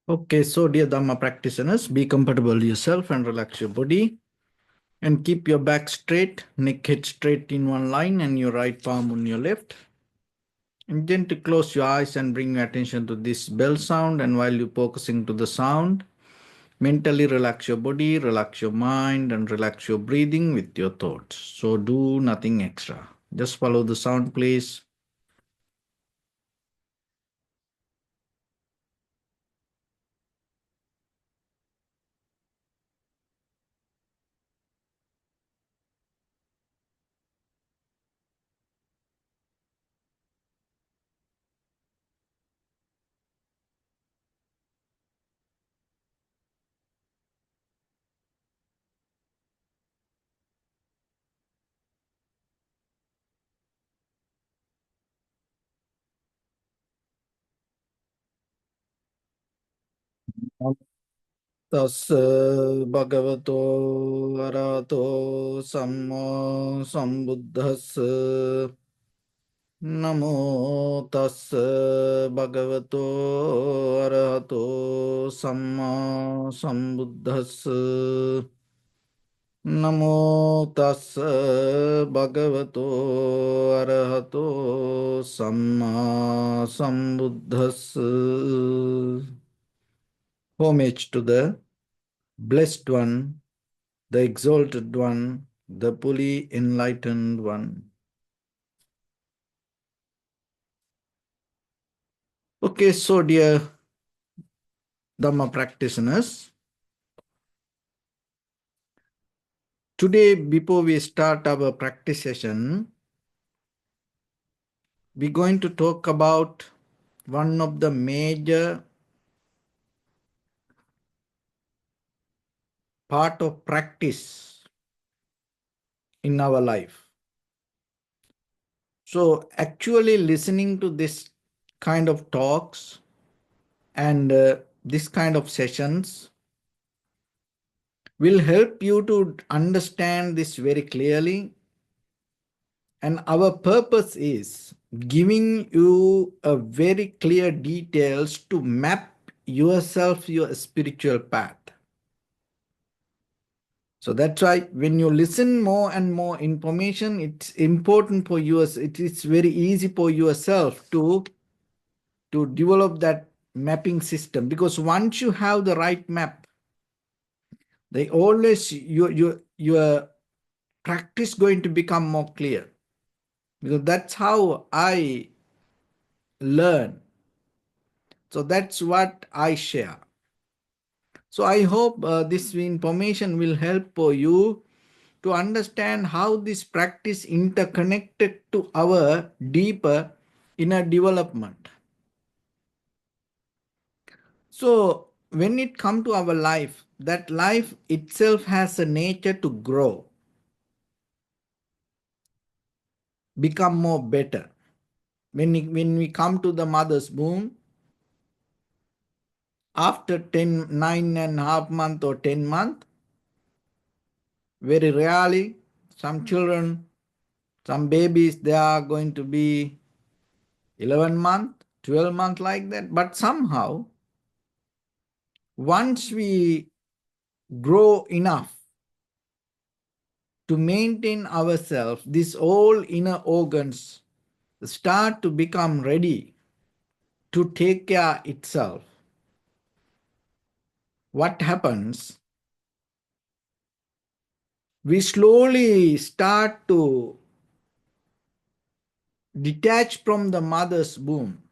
Okay, so dear Dharma practitioners, be comfortable yourself and relax your body and keep your back straight, neck head straight in one line and your right palm on your left. And gently close your eyes and bring your attention to this bell sound. And while you're focusing to the sound, mentally relax your body, relax your mind, and relax your breathing with your thoughts. So do nothing extra. Just follow the sound, please. Tassa bhagavato arahato samma sambuddhassa. Namo tassa bhagavato arahato samma sambuddhassa. Namo tassa bhagavato arahato samma sambuddhassa. Homage to the Blessed One, the Exalted One, the fully enlightened One. Okay, so dear Dhamma practitioners, today before we start our practice session, we're going to talk about one of the major part of practice in our life. So actually listening to this kind of talks and this kind of sessions will help you to understand this very clearly. And our purpose is giving you a very clear details to map yourself, your spiritual path. So that's why when you listen more and more information, it's important for you. It is very easy for yourself to develop that mapping system, because once you have the right map, they always your practice going to become more clear, because that's how I learn. So that's what I share. So I hope this information will help for you to understand how this practice interconnected to our deeper inner development. So when it comes to our life, that life itself has a nature to grow, become more better. When we come to the mother's womb, after 9.5 months or 10 months, very rarely, some children, some babies, they are going to be 11 months, 12 months like that. But somehow, once we grow enough to maintain ourselves, these all inner organs start to become ready to take care itself. What happens? We slowly start to detach from the mother's womb.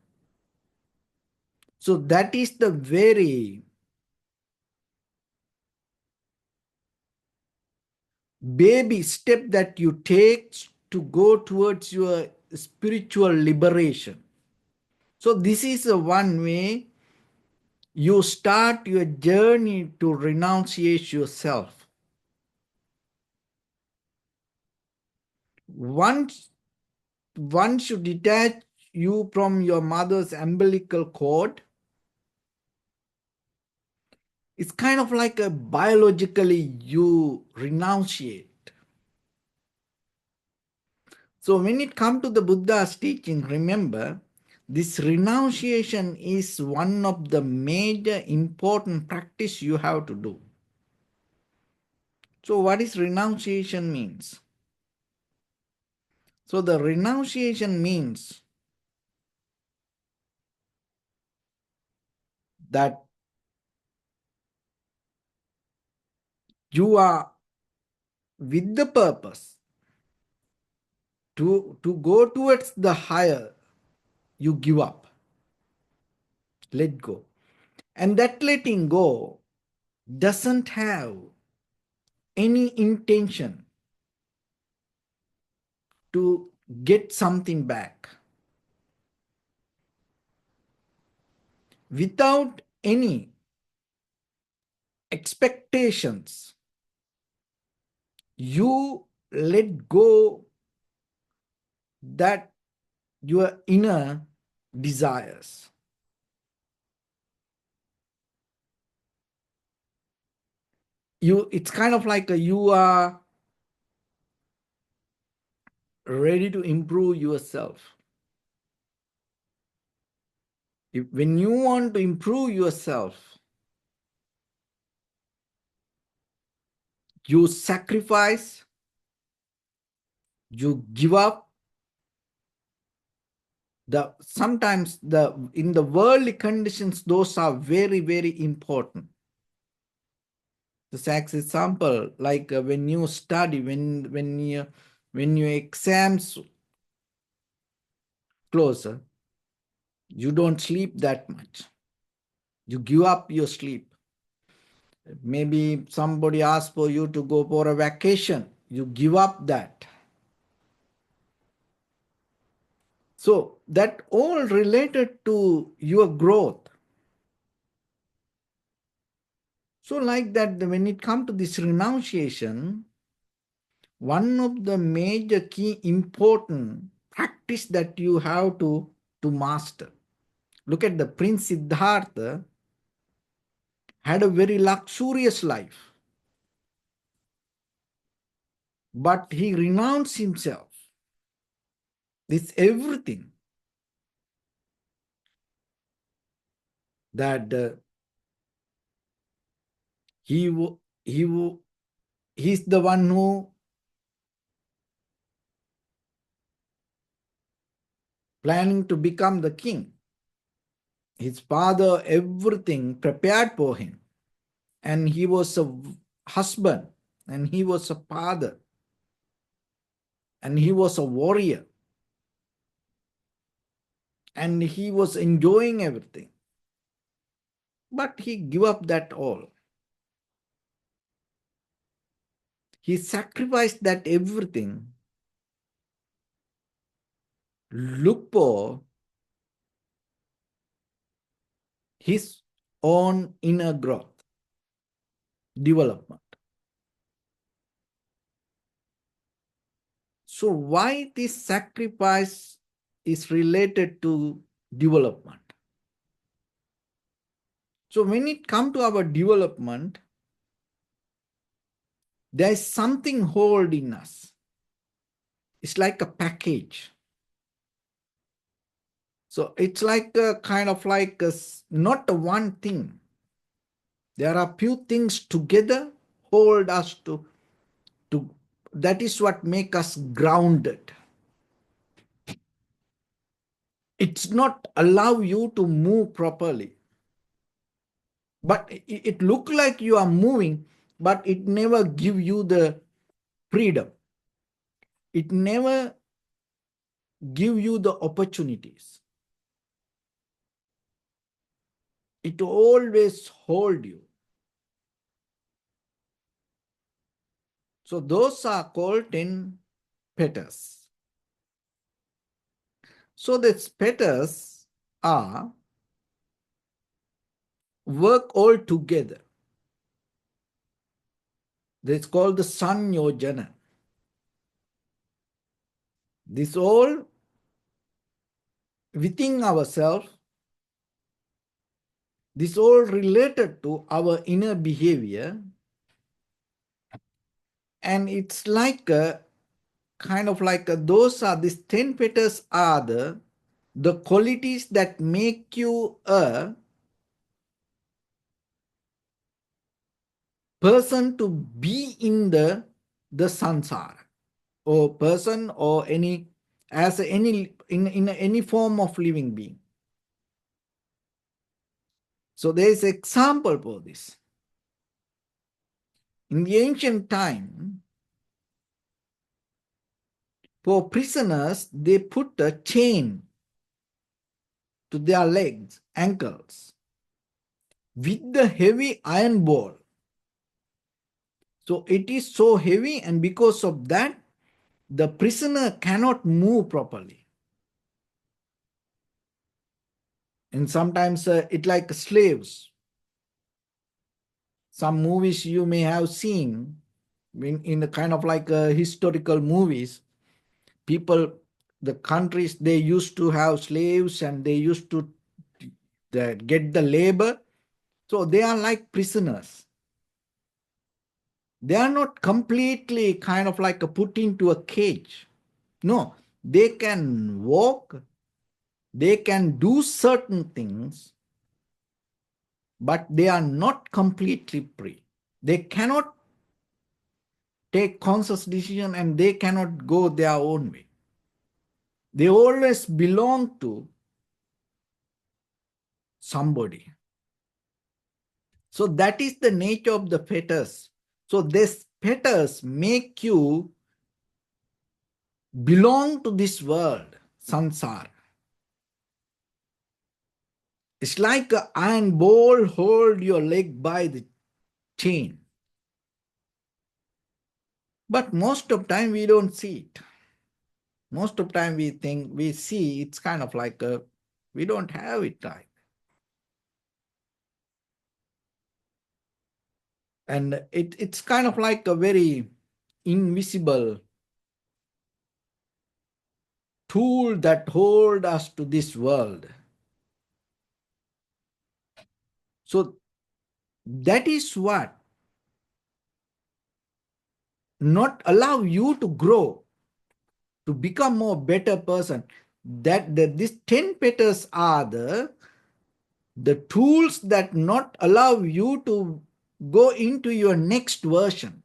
So that is the very baby step that you take to go towards your spiritual liberation. So this is the one way you start your journey to renunciate yourself. Once you detach you from your mother's umbilical cord, it's kind of like a biologically you renunciate. So when it comes to the Buddha's teaching, remember This renunciation is one of the major important practice you have to do. So what is renunciation means? So the renunciation means that you are with the purpose to go towards the higher, you give up, let go. And that letting go doesn't have any intention to get something back. Without any expectations, you let go that your inner desires. It's kind of like you are ready to improve yourself. When you want to improve yourself, you sacrifice, you give up. Sometimes in the worldly conditions, those are very, very important. The sex example, like when you study, when your exams closer, you don't sleep that much. You give up your sleep. Maybe somebody asks for you to go for a vacation. You give up that. So that all related to your growth. So like that, when it comes to this renunciation, one of the major key important practice that you have to master. Look at the Prince Siddhartha had a very luxurious life, but he renounced himself. This everything that he's the one who planning to become the king. His father, everything prepared for him. And he was a husband, and he was a father, and he was a warrior, and he was enjoying everything. But he gave up that all. He sacrificed that everything. Look for his own inner growth, development. So why this sacrifice is related to development? So when it comes to our development, there is something hold in us. It's like a package. So it's like a kind of like not one thing. There are few things together hold us to that is what make us grounded. It's not allow you to move properly. But it look like you are moving, but it never give you the freedom. It never give you the opportunities. It always hold you. So those are called 10 fetters. So the fetters are work all together. That's called the sanyojana. This all within ourselves, this all related to our inner behavior, and it's like a kind of like those are these 10 fetters are the the qualities that make you a person to be in the sansara, or person, or any, as any, in any form of living being. So there is example for this. In the ancient time, for prisoners, they put a chain to their legs, ankles, with the heavy iron ball. So it is so heavy, and because of that, the prisoner cannot move properly. And sometimes it like slaves. Some movies you may have seen in the kind of like historical movies, people, the countries, they used to have slaves and they used to get the labor. So they are like prisoners. They are not completely kind of like put into a cage. No, they can walk, they can do certain things, but they are not completely free. They cannot take conscious decision and they cannot go their own way. They always belong to somebody. So that is the nature of the fetters. So this fetters make you belong to this world, sansara. It's like an iron ball hold your leg by the chain. But most of time we don't see it. Most of time we think, we see it's kind of like we don't have it right. And it's kind of like a very invisible tool that hold us to this world. So that is what not allow you to grow, to become more better person. That these 10 petals are the tools that not allow you to go into your next version.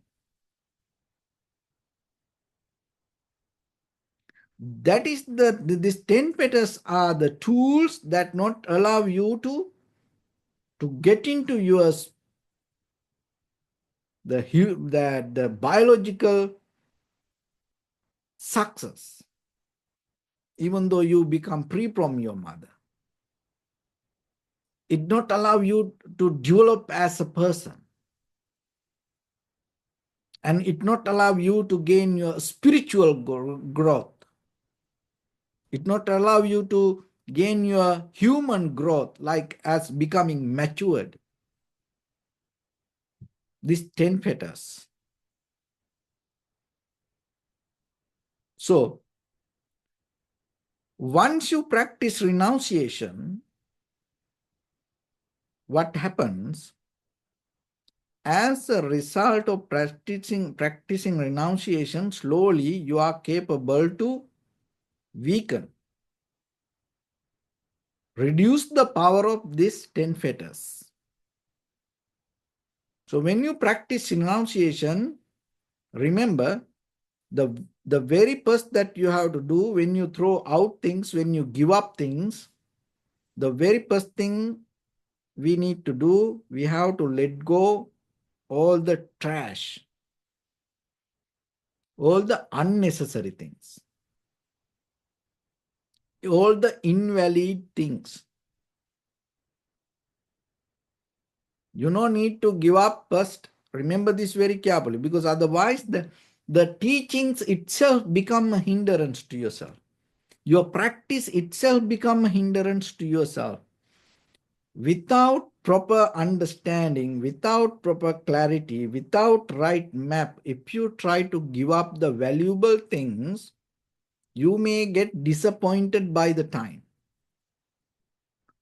That is these 10 petals are the tools that not allow you to get into your the biological success, even though you become free from your mother. It not allow you to develop as a person, and it not allow you to gain your spiritual growth. It not allow you to gain your human growth, like as becoming matured. These 10 fetters. So once you practice renunciation, what happens? As a result of practicing renunciation, slowly you are capable to weaken, reduce the power of these 10 fetters. So when you practice renunciation, remember the very first that you have to do when you throw out things, when you give up things, the very first thing we need to do, we have to let go all the trash, all the unnecessary things, all the invalid things. You don't need to give up first. Remember this very carefully, because otherwise the teachings itself become a hindrance to yourself. Your practice itself become a hindrance to yourself. Without proper understanding, without proper clarity, without right map, if you try to give up the valuable things, you may get disappointed by the time.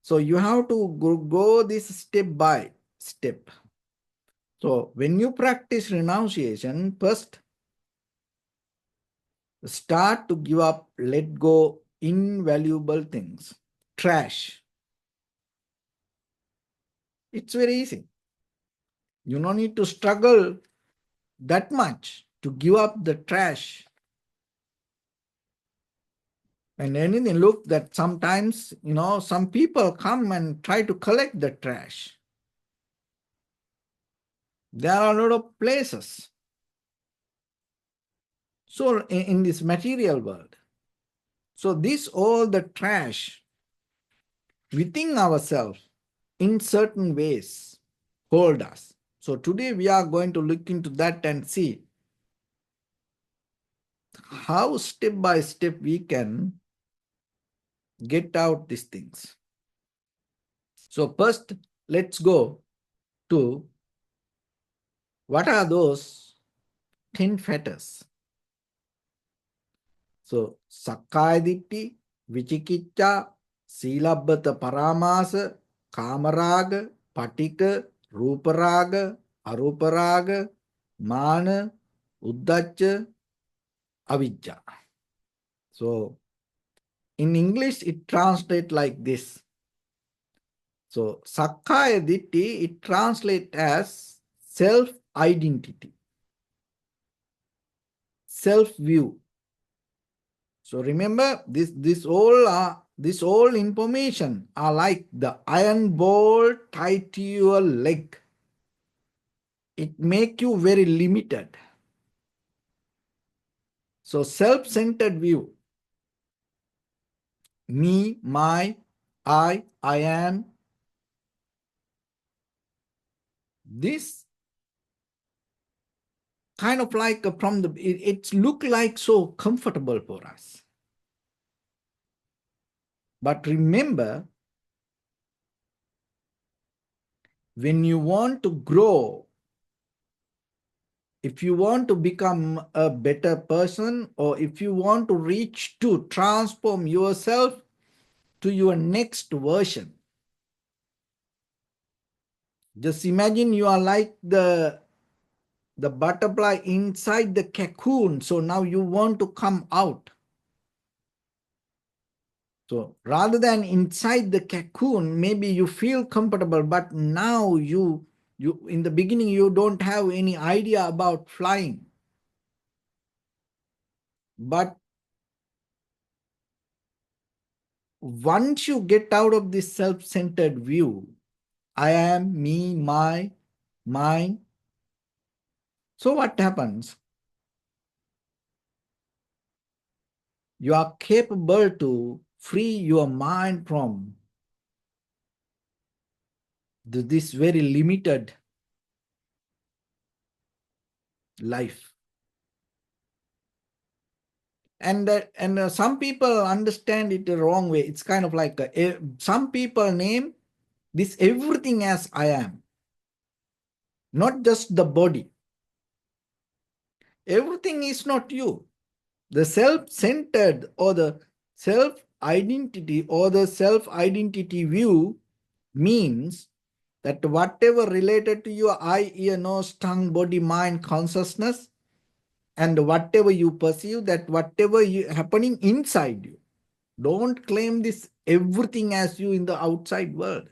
So you have to go this step by step. So when you practice renunciation, first start to give up, let go invaluable things. Trash. It's very easy. You don't need to struggle that much to give up the trash. And anything, look that sometimes, some people come and try to collect the trash. There are a lot of places. So in this material world, so this all the trash within ourselves in certain ways hold us. So today we are going to look into that and see how step by step we can get out these things. So first, let's go to what are those 10 fetters. So Sakkaya Ditti, Vichikicha, Silabbata Paramasa, Kamaraga, Patika, Ruparaga, Aruparaga, Mana, Uddacha, Avijja. So in English, it translates like this. So Sakkaya Ditti, it translates as self-identity, self-view. So remember, this all information are like the iron ball tied to your leg. It make you very limited. So self-centered view, me, my, I am. This kind of like from the, it's look like so comfortable for us. But remember, when you want to grow, if you want to become a better person, or if you want to reach to transform yourself to your next version, just imagine you are like the butterfly inside the cocoon. So now you want to come out. So rather than inside the cocoon, maybe you feel comfortable, but now you in the beginning, you don't have any idea about flying. But once you get out of this self-centered view, I am, me, my, mine. So what happens? You are capable to free your mind from this very limited life. And some people understand it the wrong way. It's kind of like some people name this everything as I am, not just the body. Everything is not you. The self-centered or the self-identity or the self-identity view means that whatever related to your eye, ear, nose, tongue, body, mind, consciousness, and whatever you perceive, that whatever happening inside you, don't claim this everything as you in the outside world,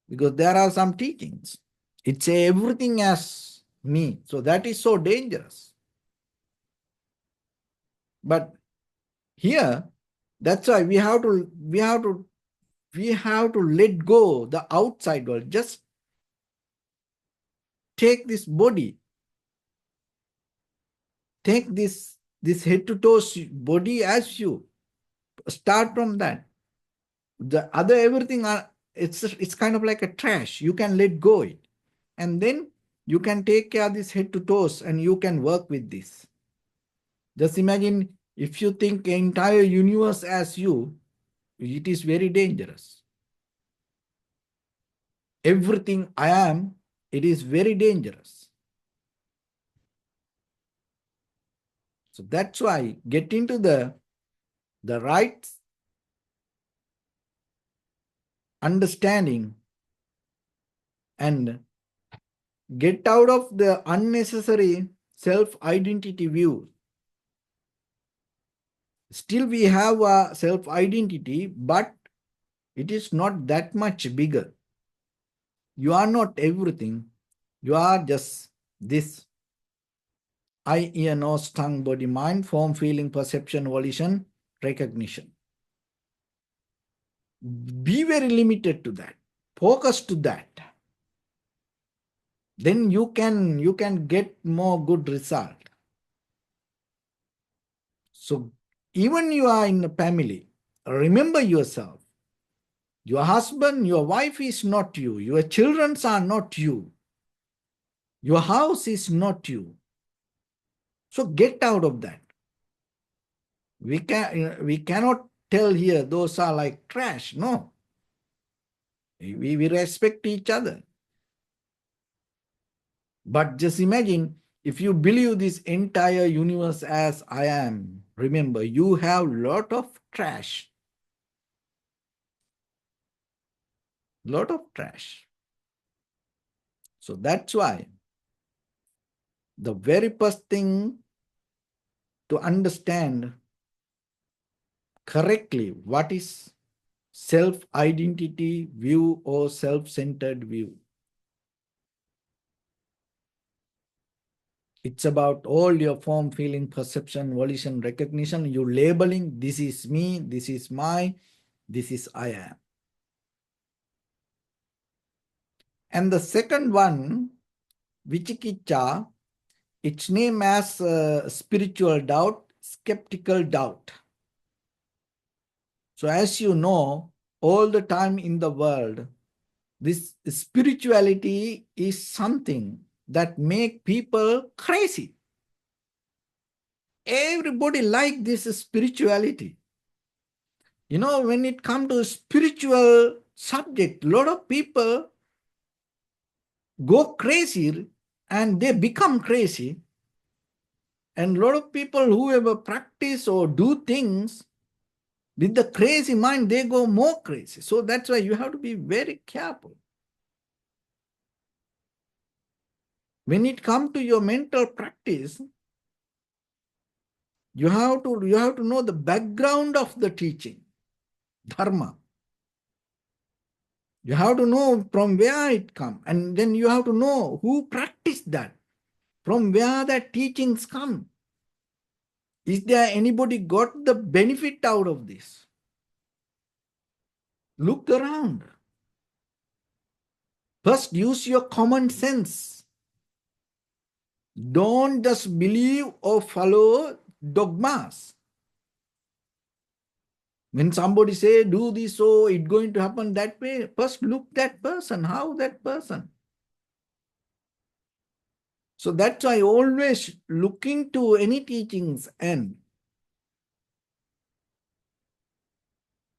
because there are some teachings. It's everything as me. So that is so dangerous. But here, that's why we have to let go the outside world. Just take this body, take this head to toes body as you. Start from that. The other everything it's kind of like a trash. You can let go it, and then you can take care of this head to toes, and you can work with this. Just imagine if you think entire universe as you, it is very dangerous. Everything I am, it is very dangerous. So that's why get into the right understanding and get out of the unnecessary self-identity view. Still we have a self-identity, but it is not that much bigger. You are not everything. You are just this eye, ear, nose, tongue, body, mind, form, feeling, perception, volition, recognition. Be very limited to that. Focus to that. Then you can get more good result. So even you are in a family, remember yourself. Your husband, your wife is not you. Your children are not you. Your house is not you. So get out of that. We cannot tell here those are like trash. No. We respect each other. But just imagine if you believe this entire universe as I am, remember you have lot of trash. Lot of trash. So that's why the very first thing to understand correctly what is self-identity view or self-centered view. It's about all your form, feeling, perception, volition, recognition. You labeling, this is me, this is this is I am. And the second one, Vichikicha, its name as spiritual doubt, skeptical doubt. So as you know, all the time in the world, this spirituality is something that make people crazy. Everybody like this spirituality. You know, when it comes to spiritual subject, a lot of people go crazy and they become crazy. And a lot of people who ever practice or do things with the crazy mind, they go more crazy. So that's why you have to be very careful. When it comes to your mental practice, you have to know the background of the teaching, Dharma. You have to know from where it comes, and then you have to know who practiced that, from where that teachings come. Is there anybody got the benefit out of this? Look around. First, use your common sense. Don't just believe or follow dogmas. When somebody say, do this, so it's going to happen that way, first look that person, how that person. So that's why always looking to any teachings and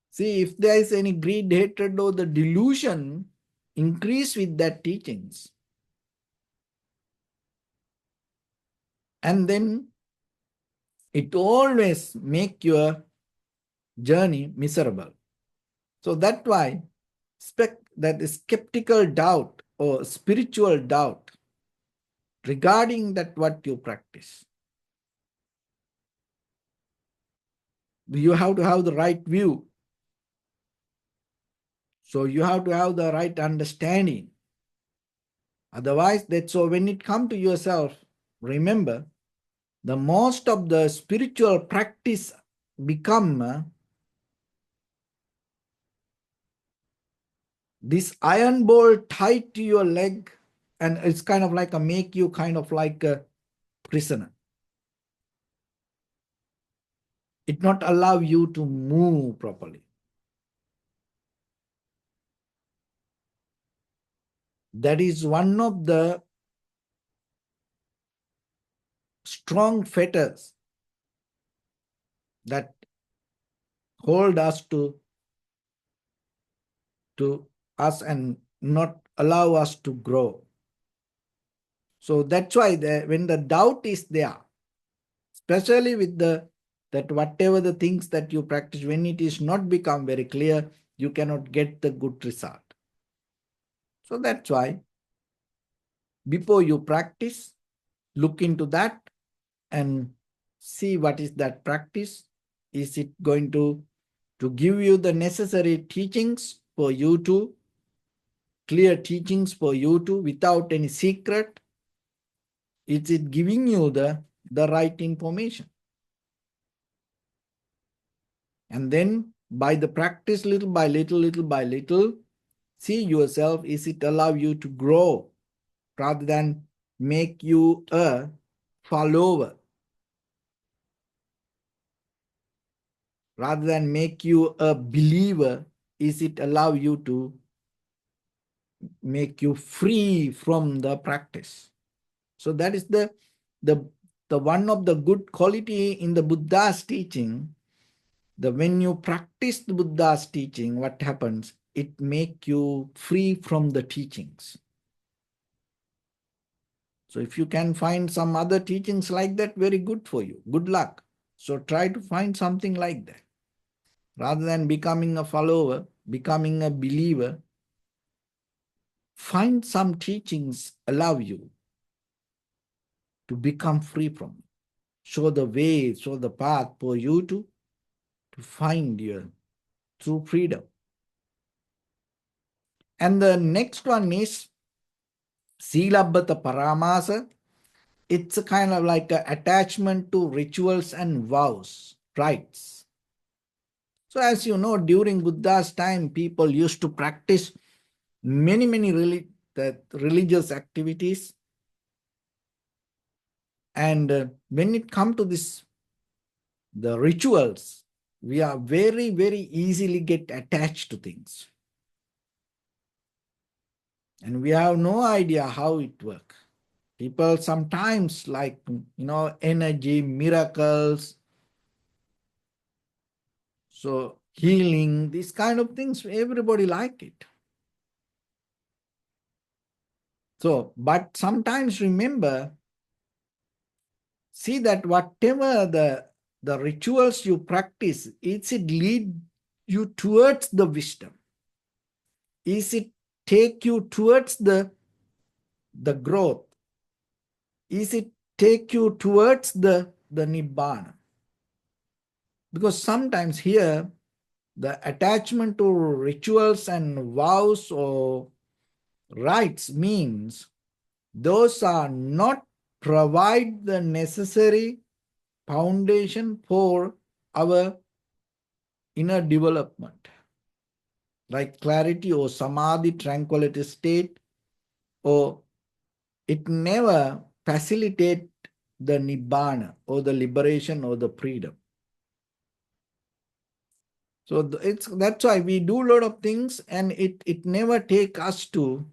see if there is any greed, hatred, or the delusion increase with that teachings. And then it always make your journey miserable. So that's why that skeptical doubt or spiritual doubt regarding that what you practice. You have to have the right view. So you have to have the right understanding. Otherwise, that's so when it comes to yourself, remember, the most of the spiritual practice become this iron ball tied to your leg, and it's kind of like a make you kind of like a prisoner. It not allow you to move properly. That is one of the strong fetters that hold us to us and not allow us to grow. So that's why when the doubt is there, especially with that whatever the things that you practice, when it is not become very clear, you cannot get the good result. So that's why before you practice, look into that and see what is that practice Is it going to give you the necessary teachings for you to, clear teachings for you to, without any secret? Is it giving you the right information? And then by the practice, little by little, little by little, see yourself, is it allow you to grow rather than make you a follower, rather than make you a believer? Is it allow you to make you free from the practice? So that is the one of the good quality in the Buddha's teaching. The when you practice the Buddha's teaching, what happens? It make you free from the teachings. So if you can find some other teachings like that, very good for you. Good luck. So try to find something like that. Rather than becoming a follower, becoming a believer, find some teachings allow you to become free from it. Show the way, show the path for you to find your true freedom. And the next one is Silabbata Paramasa. It's a kind of like an attachment to rituals and vows, rites. So as you know, during Buddha's time, people used to practice many religious activities. And when it comes to the rituals, we are very easily get attached to things. And we have no idea how it works. People sometimes like, energy, miracles, so healing, these kind of things, everybody like it. So, but sometimes remember, see that whatever the rituals you practice, is it lead you towards the wisdom? Is it take you towards the growth? Is it take you towards the nibbana? Because sometimes here, the attachment to rituals and vows or rites means those are not provide the necessary foundation for our inner development, like clarity or samadhi, tranquility state, or it never facilitate the nibbana or the liberation or the freedom. So that's why we do a lot of things and it never take us to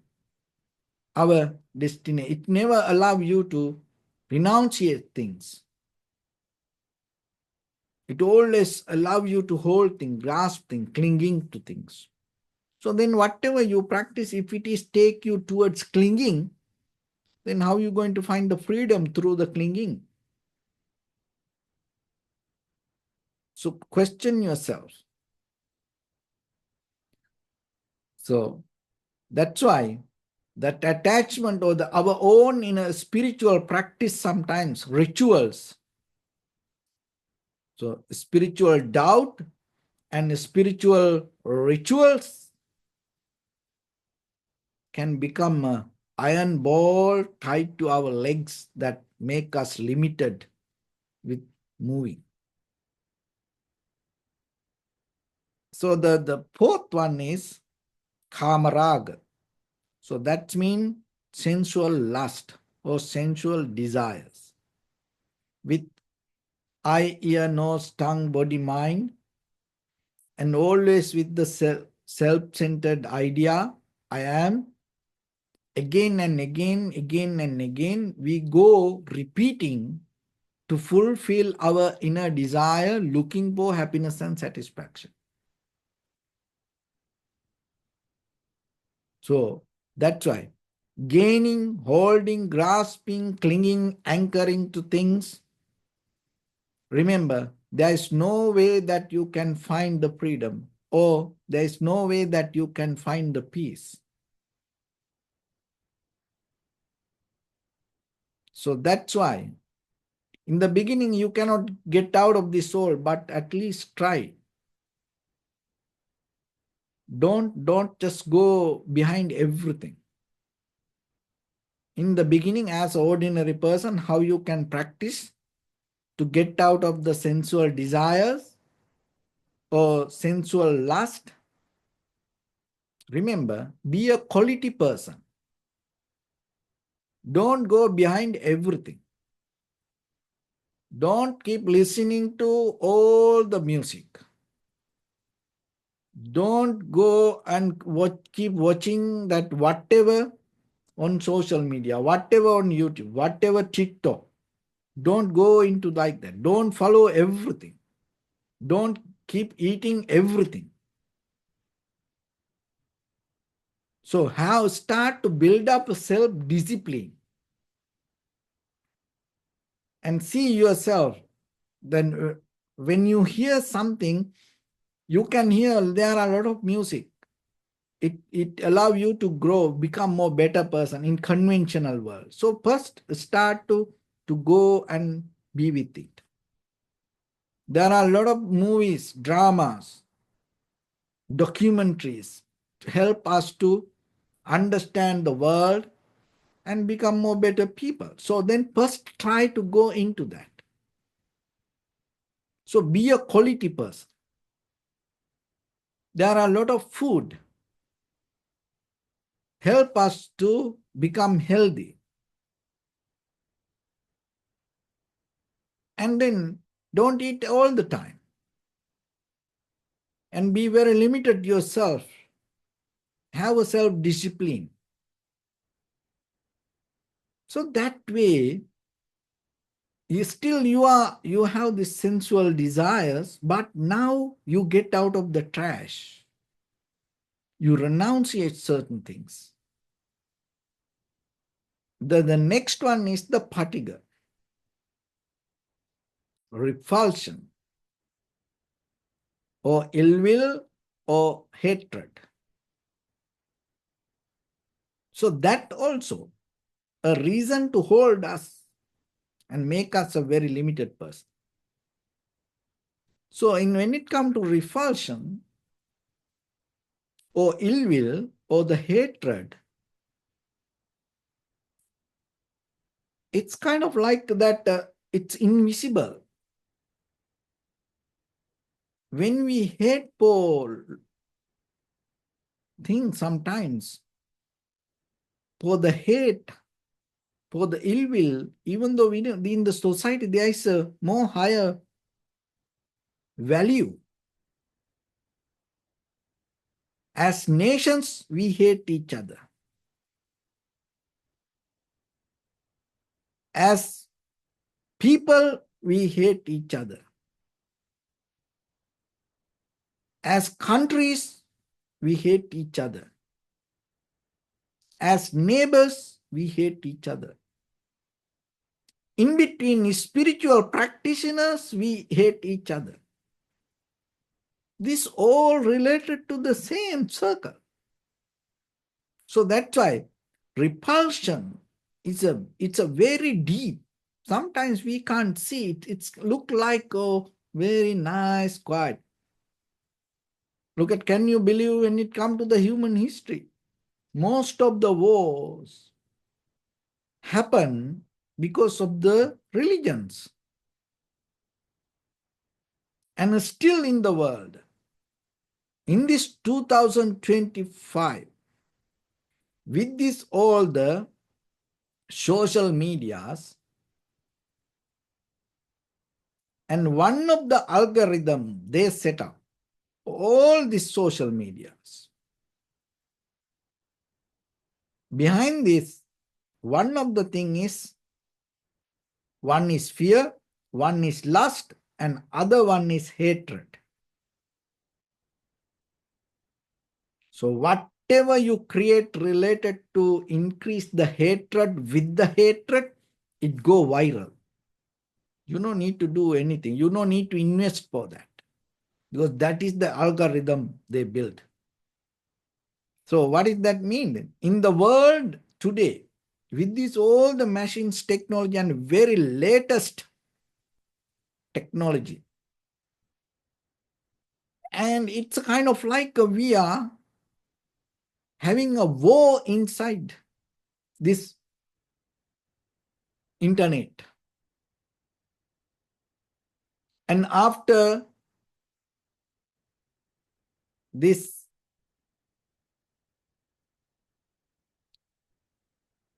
our destiny. It never allow you to renunciate things. It always allow you to hold things, grasp things, clinging to things. So then whatever you practice, if it is take you towards clinging, then how are you going to find the freedom through the clinging? So question yourself. So that's why that attachment or our own inner spiritual practice, sometimes rituals. So spiritual doubt and spiritual rituals can become an iron ball tied to our legs that make us limited with moving. So the fourth one is kamaraga. So that means sensual lust or sensual desires. With eye, ear, nose, tongue, body, mind, and always with the self-centered idea, I am, again and again, we go repeating to fulfill our inner desire, looking for happiness and satisfaction. So that's why gaining, holding, grasping, clinging, anchoring to things. Remember, there is no way that you can find the freedom, or there is no way that you can find the peace. So that's why In the beginning, you cannot get out of the soul, but at least try. Don't just go behind everything. In the beginning, as an ordinary person, how you can practice to get out of the sensual desires or sensual lust. Remember, be a quality person. Don't go behind everything. Don't keep listening to all the music. Don't go and keep watching that whatever on social media, whatever on YouTube, whatever TikTok. Don't go into like that. Don't follow everything. Don't keep eating everything. So start to build up self-discipline and see yourself. Then when you hear something, you can hear there are a lot of music. It allows you to grow, become more better person in conventional world. So first start to go and be with it. There are a lot of movies, dramas, documentaries to help us to understand the world and become more better people. So then first try to go into that. So be a quality person. There are a lot of food. Help us to become healthy. And then don't eat all the time. And be very limited yourself. Have a self-discipline. So that way, you have these sensual desires, but now you get out of the trash. You renunciate certain things. The next one is the fatigue, repulsion, or ill will, or hatred. So that also a reason to hold us and make us a very limited person. So when it comes to repulsion, or ill will, or the hatred, it's kind of like that it's invisible. When we hate for things sometimes, for the hate, for the ill will, even though we know in the society there is a more higher value. As nations, we hate each other. As people, we hate each other. As countries, we hate each other. As neighbors, we hate each other. In between spiritual practitioners, we hate each other. This all related to the same circle. So that's why repulsion it's a very deep. Sometimes we can't see it. It's look like a very nice, quiet. Look at, can you believe when it comes to the human history? Most of the wars happen because of the religions. And still in the world, in this 2025, with this all the social medias, and one of the algorithm they set up, all these social medias. Behind this, one of the thing is, one is fear, one is lust, and other one is hatred. So whatever you create related to increase the hatred with the hatred, it go viral. You don't need to do anything. You don't need to invest for that. Because that is the algorithm they built. So what does that mean? In the world today, with this all the machines, technology, and very latest technology. And it's kind of like we are having a war inside this internet. And after this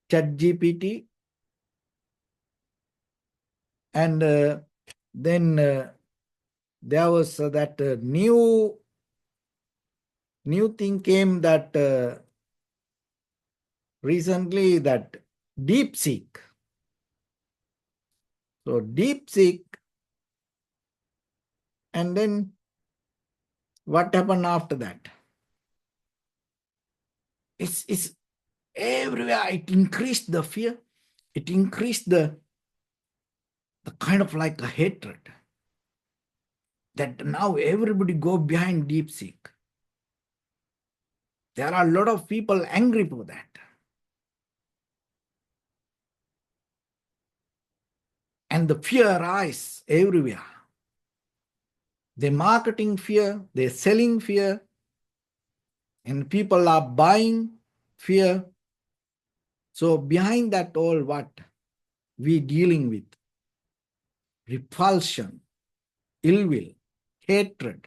ChatGPT, and then there was that new thing came that recently, that DeepSeek. So DeepSeek, and then what happened after that? It's everywhere. It increased the fear. It increased the kind of like a hatred, that now everybody go behind DeepSeek. There are a lot of people angry for that. And the fear rise everywhere. They're marketing fear, they're selling fear, and people are buying fear. So behind that all, what we dealing with? Repulsion, ill will, hatred.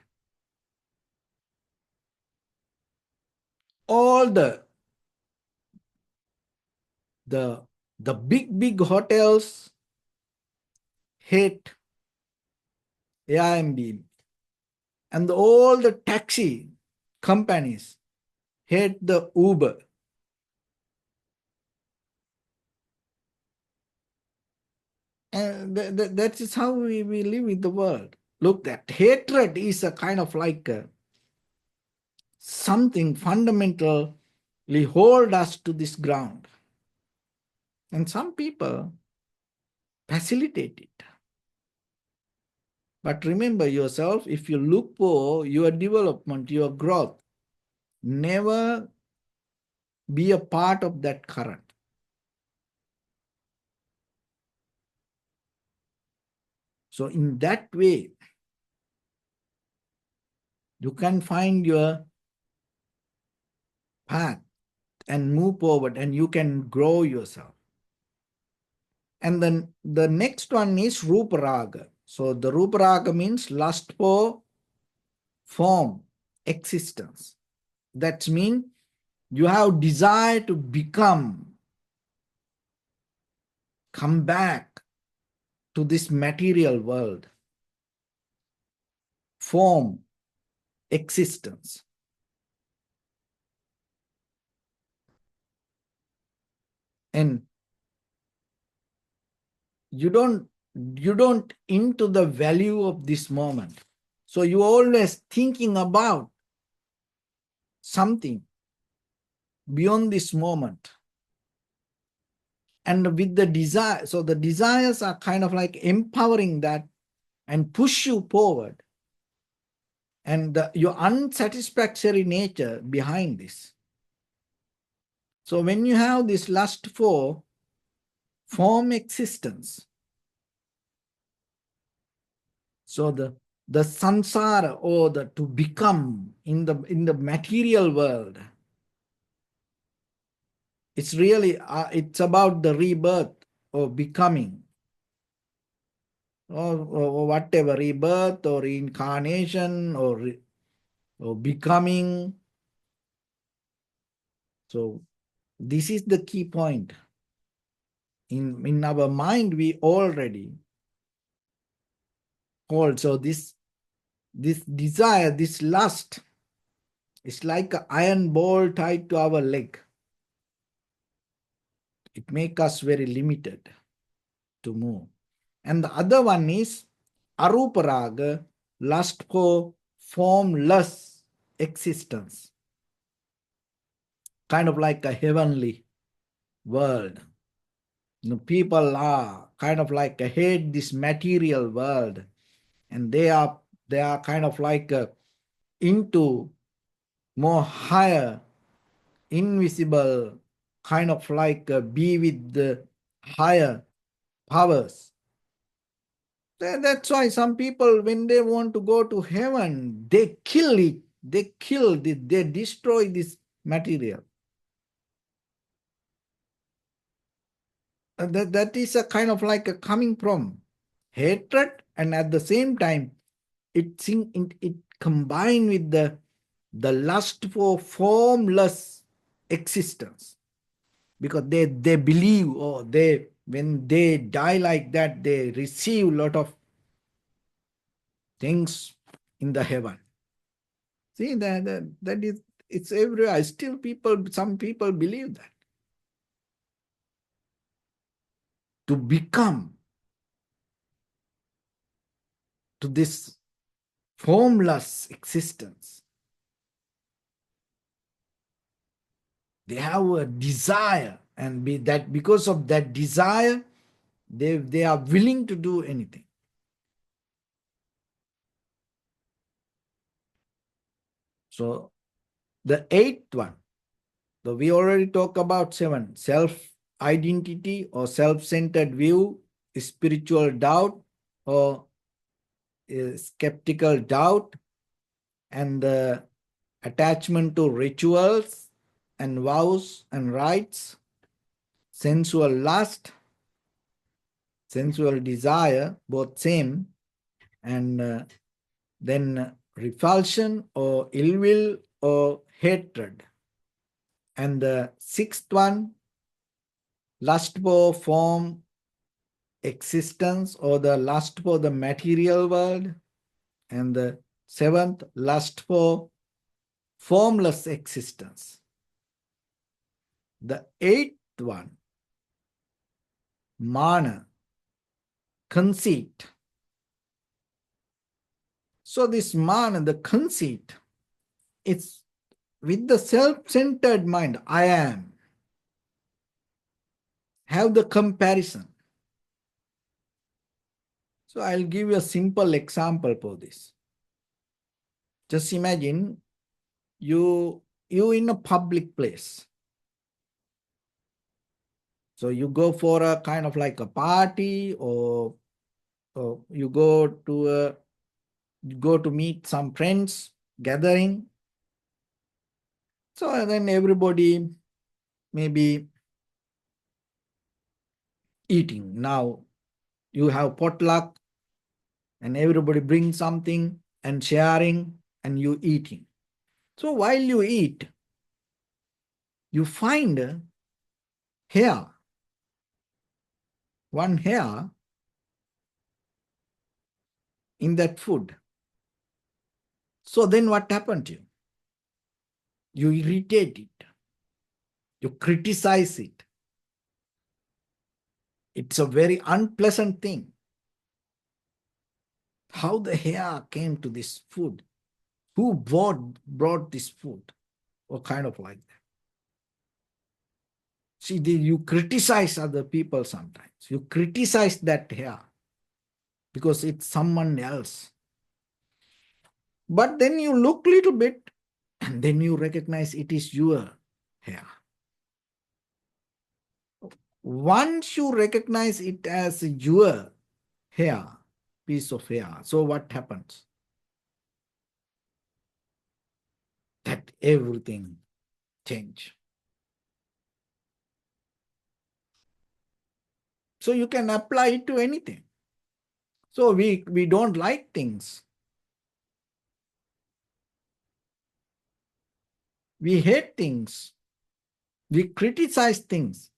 All the big hotels hate AIMB, and all the taxi companies hate the Uber. And that is how we live in the world. Look, that hatred is a kind of like something fundamentally hold us to this ground. And some people facilitate it. But remember yourself, if you look for your development, your growth, never be a part of that current. So in that way, you can find your path and move forward, and you can grow yourself. And then the next one is Ruparaga. So the Ruparaga means lust for form, existence. That means you have desire to come back to this material world, form, existence. And you don't into the value of this moment. So you always thinking about something beyond this moment. And with the desire, so the desires are kind of like empowering that and push you forward. And your unsatisfactory nature behind this. So when you have this lust for form existence, so the samsara, or the to become in the material world, it's really it's about the rebirth or becoming, or whatever, rebirth or reincarnation or becoming. So this is the key point. In our mind, we already hold. So this desire, this lust, is like an iron ball tied to our leg. It makes us very limited to move. And the other one is aruparaga, lust for formless existence, kind of like a heavenly world. People are kind of like hate this material world, and they are kind of like into more higher, invisible, kind of like be with the higher powers. That's why some people, when they want to go to heaven, they kill it. They kill it. They destroy this material. That is a kind of like a coming from hatred, and at the same time, it combined with the lust for formless existence, because they believe, or they, when they die like that, they receive a lot of things in the heaven. See, that is, it's everywhere. Still people, some people believe that. To become to this formless existence, they have a desire, and because of that desire, they are willing to do anything. So the eighth one, so we already talked about 7: self-identity or self-centered view, spiritual doubt or skeptical doubt, and the attachment to rituals and vows and rites, sensual lust, sensual desire, both same, and then repulsion or ill will or hatred. And the sixth one, lust for form existence, or the lust for the material world. And the seventh, lust for formless existence. The eighth one, mana, conceit. So this mana, the conceit, it's with the self-centered mind. I am. Have the comparison. So I'll give you a simple example for this. Just imagine you in a public place. So you go for a kind of like a party, or you go to meet some friends gathering. So then everybody maybe eating. Now you have potluck, and everybody brings something and sharing, and you eating. So while you eat, you find hair, one hair in that food. So then what happened to you? You irritate it. You criticize it. It's a very unpleasant thing. How the hair came to this food? Who brought this food? Or kind of like that. See, you criticize other people sometimes. You criticize that hair because it's someone else. But then you look a little bit, and then you recognize it is your hair. Once you recognize it as your hair, piece of hair, so what happens? That everything change. So you can apply it to anything. So we don't like things. We hate things. We criticize things.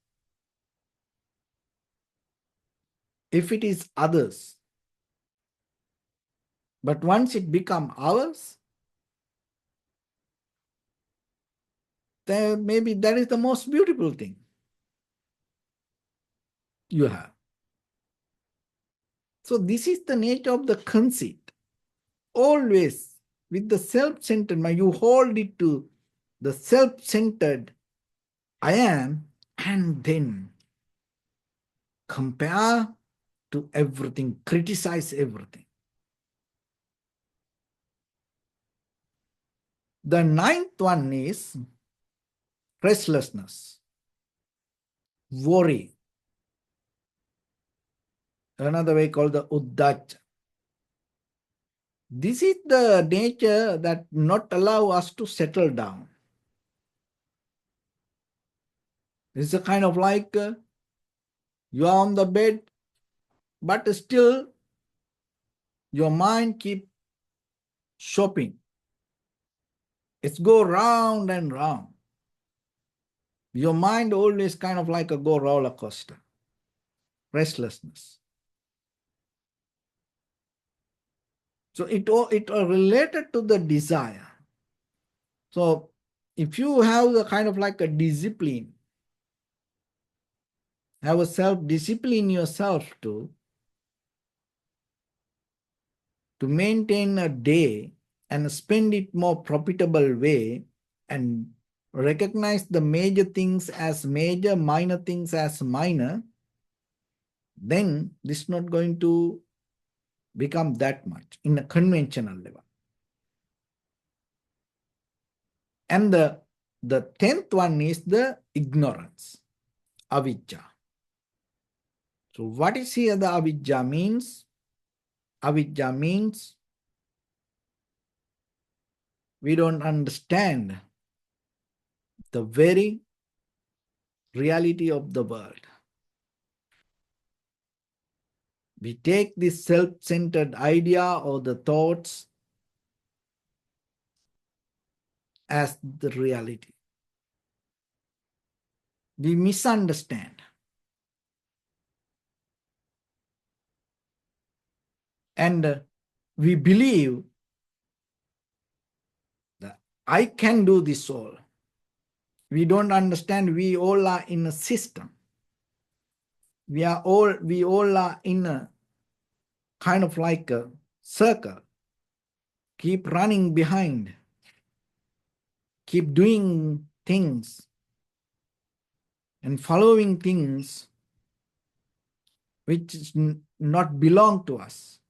If it is others. But once it becomes ours, then maybe that is the most beautiful thing you have. So this is the nature of the conceit. Always with the self-centered mind, you hold it to the self-centered I am, and then compare to everything, criticize everything. The ninth one is restlessness, worry. another way called the Uddhacha. This is the nature that not allow us to settle down. It's a kind of like you are on the bed, but still your mind keep shopping. It's go round and round. Your mind always kind of like a go roller coaster, restlessness. So it related to the desire. So if you have the kind of like a discipline, have a self-discipline yourself to maintain a day and spend it more profitable way and recognize the major things as major, minor things as minor, then this is not going to become that much in a conventional level. And the 10th one is the ignorance, avijja. So what is here the avijja means? Avijja means we don't understand the very reality of the world. We take this self-centered idea or the thoughts as the reality. We misunderstand. And we believe that I can do this all. We don't understand we all are in a system. We all are in a kind of like a circle. Keep running behind. Keep doing things and following things which is not belong to us,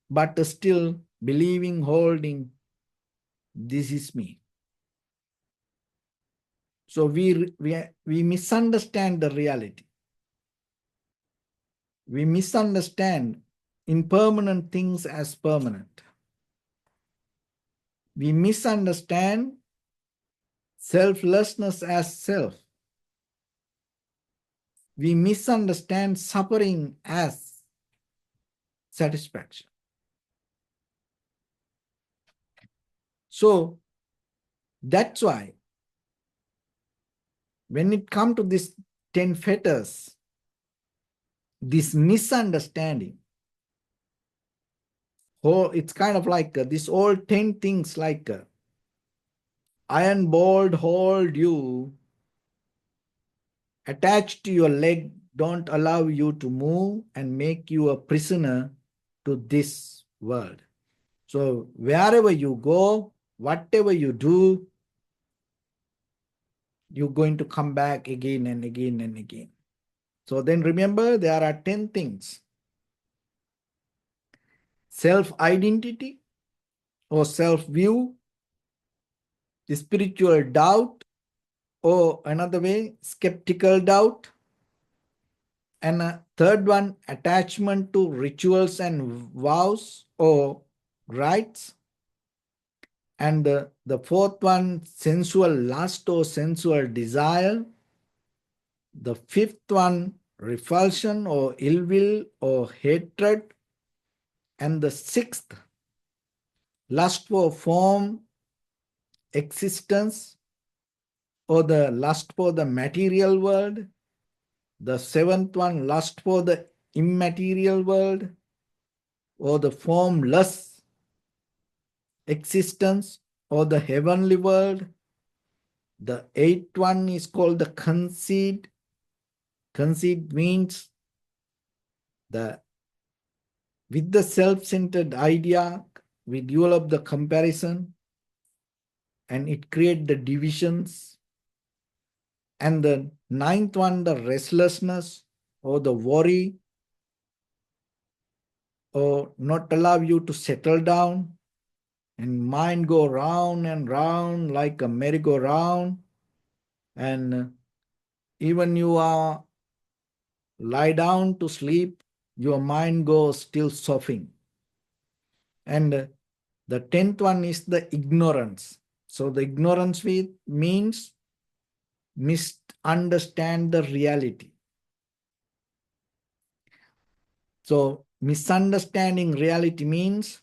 but still believing, holding, this is me. So we misunderstand the reality. We misunderstand impermanent things as permanent. We misunderstand selflessness as self. We misunderstand suffering as satisfaction. So that's why when it comes to this 10 fetters, this misunderstanding, oh, it's kind of like this all 10 things like iron bolt hold you, attached to your leg, don't allow you to move and make you a prisoner to this world. So wherever you go, whatever you do, you're going to come back again and again and again. So then remember, there are 10 things. Self-identity or self-view, spiritual doubt, or another way, skeptical doubt. And a third one, attachment to rituals and vows or rites. And the fourth one, sensual lust or sensual desire. The fifth one, repulsion or ill will or hatred. And the sixth, lust for form, existence, or the lust for the material world. The seventh one, lust for the immaterial world, or the formless existence, or the heavenly world. The eighth one is called the conceit. Conceit means with the self-centered idea, we develop the comparison and it creates the divisions. And the ninth one, the restlessness or the worry, or not allow you to settle down, and mind go round and round like a merry-go-round, and even you are lie down to sleep, your mind goes still surfing. And the 10th one is the ignorance. So the ignorance means misunderstand the reality. So misunderstanding reality means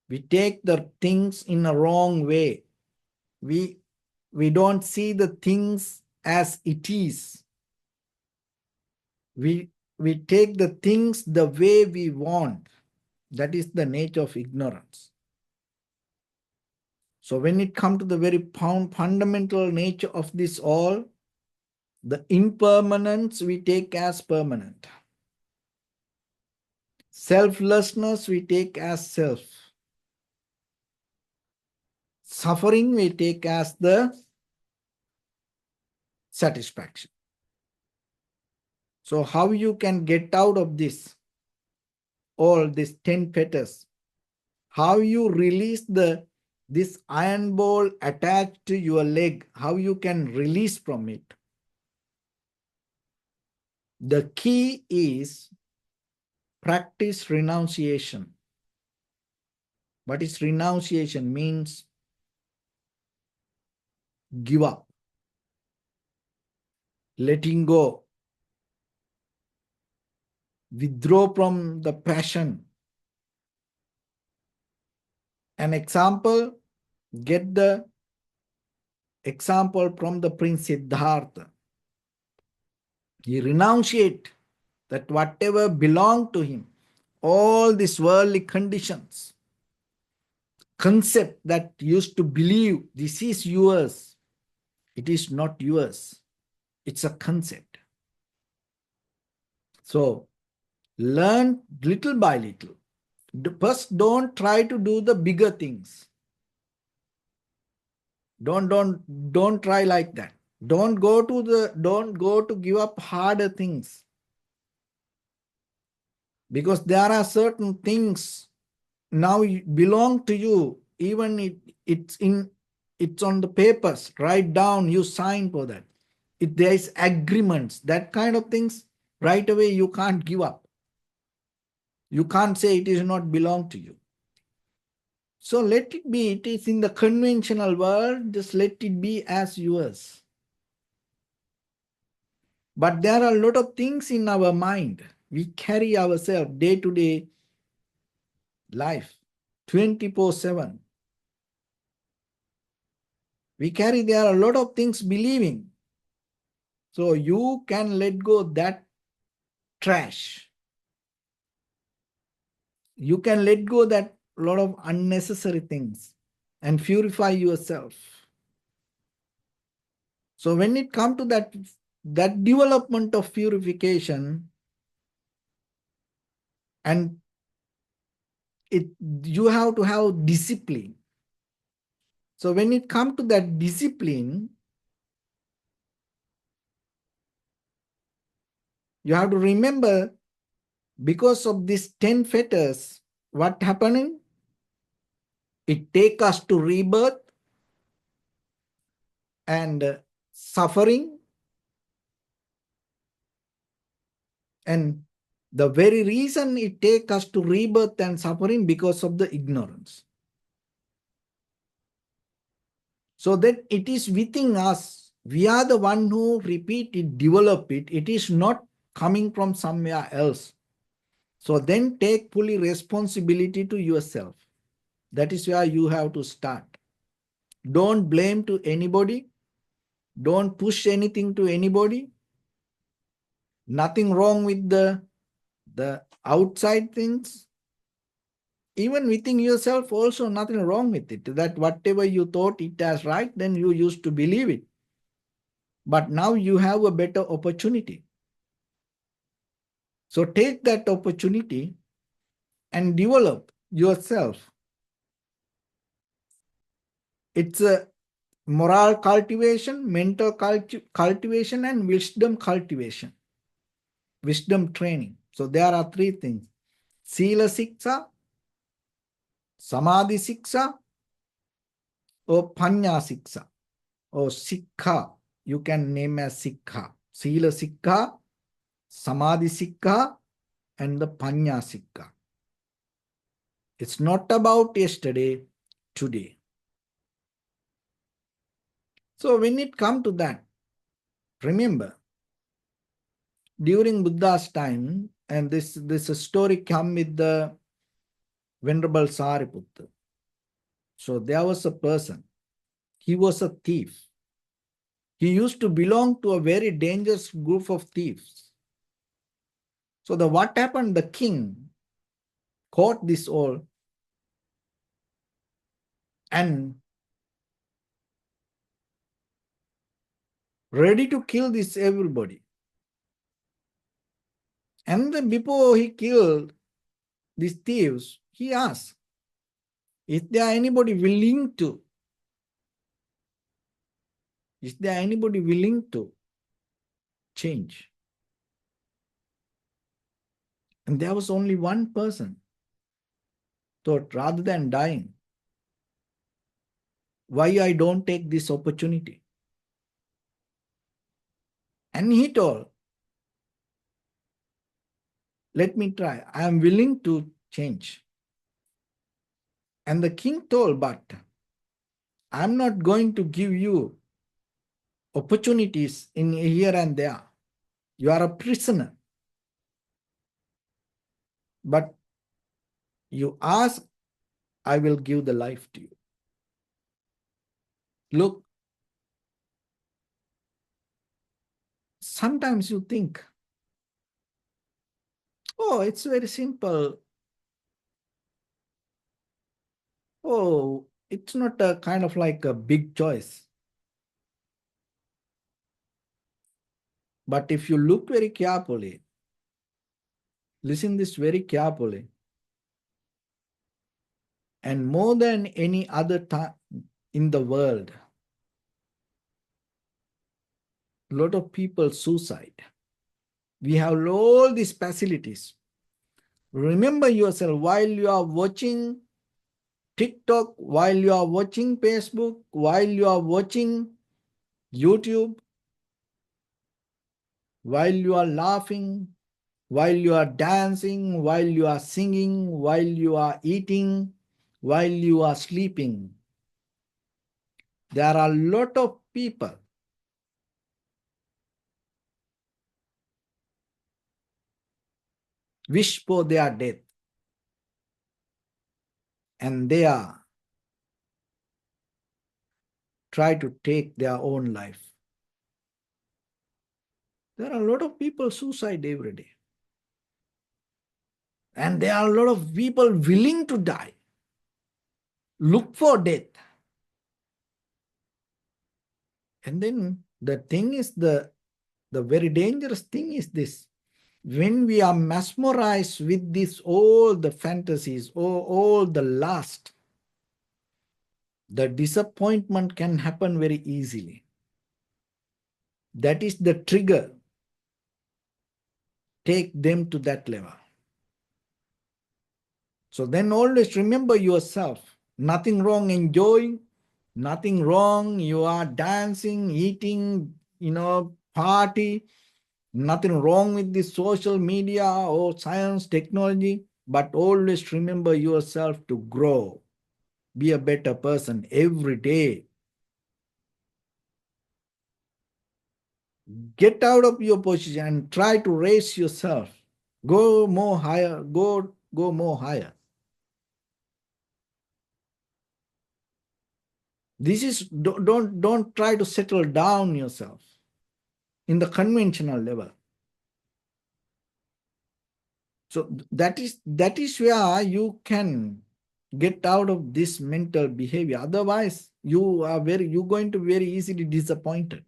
we take the things in a wrong way. We don't see the things as it is. We take the things the way we want. That is the nature of ignorance. So when it comes to the very fundamental nature of this all, the impermanence we take as permanent. Selflessness we take as self. Suffering we take as the satisfaction. So how you can get out of this, all these 10 fetters, how you release this iron ball attached to your leg, how you can release from it. The key is practice renunciation. What is renunciation? Means give up, letting go, withdraw from the passion. An example, get the example from the Prince Siddhartha. He renunciated that whatever belonged to him, all these worldly conditions, concept that used to believe this is yours, it is not yours. It's a concept. So learn little by little. First, don't try to do the bigger things. Don't try like that. Don't go to give up harder things. Because there are certain things now belong to you, even it's on the papers, write down, you sign for that. If there is agreements, that kind of things, right away you can't give up. You can't say it is not belong to you. So let it be. It is in the conventional world, just let it be as yours. But there are a lot of things in our mind. We carry ourselves day to day life, 24/7. We carry, there are a lot of things believing. So you can let go that trash. You can let go that lot of unnecessary things and purify yourself. So when it comes to that development of purification, and you have to have discipline. So when it comes to that discipline, you have to remember, because of these 10 fetters, what happening? It takes us to rebirth and suffering. And the very reason it takes us to rebirth and suffering, because of the ignorance. So that it is within us. We are the one who repeat it, develop it. It is not coming from somewhere else. So then take fully responsibility to yourself. That is where you have to start. Don't blame to anybody. Don't push anything to anybody. Nothing wrong with the outside things. Even within yourself also nothing wrong with it. That whatever you thought it as right, then you used to believe it. But now you have a better opportunity. So take that opportunity and develop yourself. It's a moral cultivation, mental cultivation, and wisdom cultivation. Wisdom training. So there are three things. Sila Siksha, Samadhi Siksha, or Panya Siksha, or Sikha. You can name as Sikha. Sila Sikha, Samadhi Sikha and the Panya Sikha. It's not about yesterday, today. So when it comes to that, remember, during Buddha's time, and this story come with the Venerable Sariputta. So there was a person, he was a thief. He used to belong to a very dangerous group of thieves. So what happened? The king caught this all and ready to kill this everybody. And then before he killed these thieves, he asked, is there anybody willing to? Is there anybody willing to change? And there was only one person. Thought, rather than dying, why I don't take this opportunity? And he told, let me try. I am willing to change. And the king told, but I'm not going to give you opportunities in here and there. You are a prisoner. But you ask, I will give the life to you. Look, sometimes you think, oh, it's very simple. Oh, it's not a kind of like a big choice. But if you look very carefully, listen this very carefully, and more than any other time in the world, a lot of people suicide. We have all these facilities. Remember yourself while you are watching TikTok, while you are watching Facebook, while you are watching YouTube, while you are laughing, while you are dancing, while you are singing, while you are eating, while you are sleeping. There are a lot of people wish for their death and they are try to take their own life. There are a lot of people suicide every day. And there are a lot of people willing to die, look for death. And then the thing is, the very dangerous thing is this. When we are mesmerized with this, all the fantasies, all the lust, the disappointment can happen very easily. That is the trigger. Take them to that level. So then always remember yourself. Nothing wrong enjoying, nothing wrong. You are dancing, eating, party. Nothing wrong with the social media or science, technology. But always remember yourself to grow. Be a better person every day. Get out of your position and try to raise yourself. Go more higher. Go more higher. This is don't try to settle down yourself in the conventional level. So that is where you can get out of this mental behavior. Otherwise, you're going to be very easily disappointed.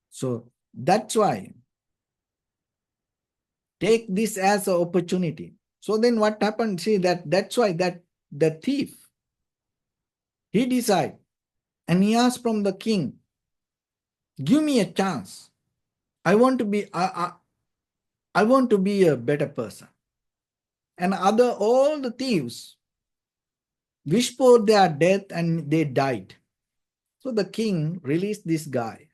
So that's why take this as an opportunity. So then what happened? See, that's why that the thief, he decided and he asked from the king, give me a chance. I want to be a better person. And all the thieves wished for their death and they died. So the king released this guy.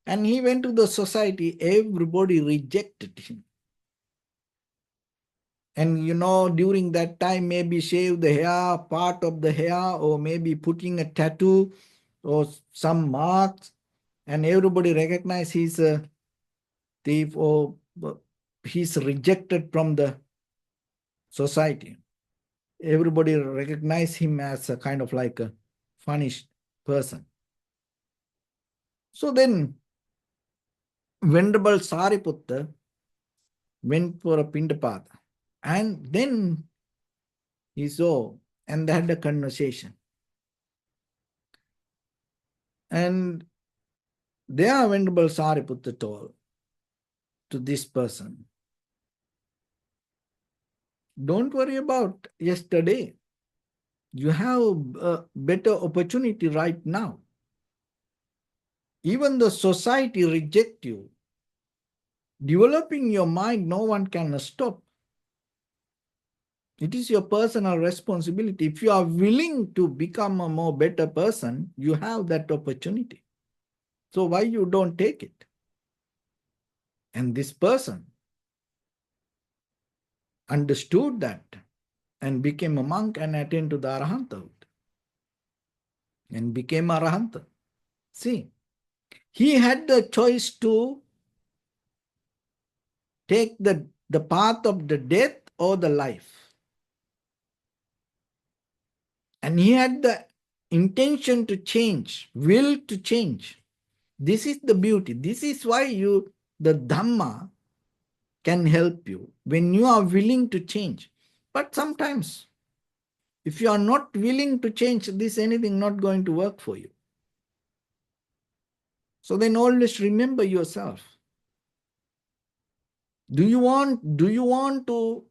And he went to the society, everybody rejected him. And during that time, maybe shave the hair, part of the hair, or maybe putting a tattoo or some marks, and everybody recognize he's a thief, or he's rejected from the society. Everybody recognize him as a kind of like a punished person. So then Venerable Sariputta went for a Pindapata, and then he saw, and they had a conversation. And there Venerable Sariputta told to this person, don't worry about yesterday. You have a better opportunity right now. Even the society reject you. Developing your mind, no one can stop. It is your personal responsibility. If you are willing to become a more better person, you have that opportunity. So why you don't take it? And this person understood that and became a monk and attained to the Arahanthood and became Arahanta. See, he had the choice to take the path of the death or the life. And he had the intention to change, will to change. This is the beauty. This is why the Dhamma can help you when you are willing to change. But sometimes, if you are not willing to change, this anything not going to work for you. So then always remember yourself. Do you want to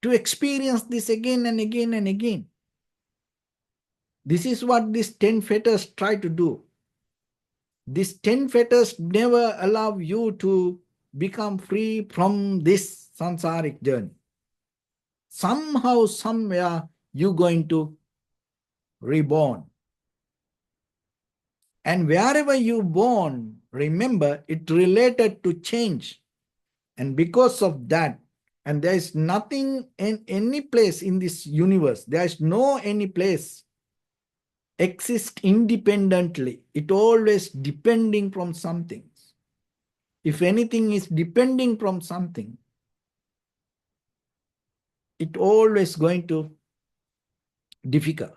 experience this again and again and again? This is what these 10 fetters try to do. These 10 fetters never allow you to become free from this samsaric journey. Somehow, somewhere, you're going to reborn. And wherever you born, remember, it related to change. And because of that, and there is nothing in any place in this universe, there is no any place exist independently. It always depending from something. If anything is depending from something, it always going to difficult.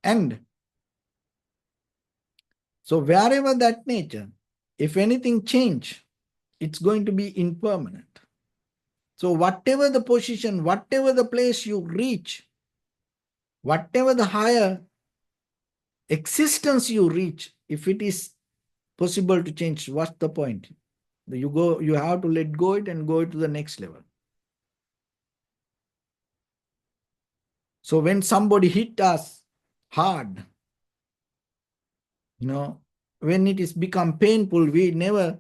And so wherever that nature, if anything change, it's going to be impermanent. So whatever the position, whatever the place you reach, whatever the higher existence you reach, if it is possible to change, what's the point? You have to let go it and go to the next level. So when somebody hit us hard, when it is become painful, we never,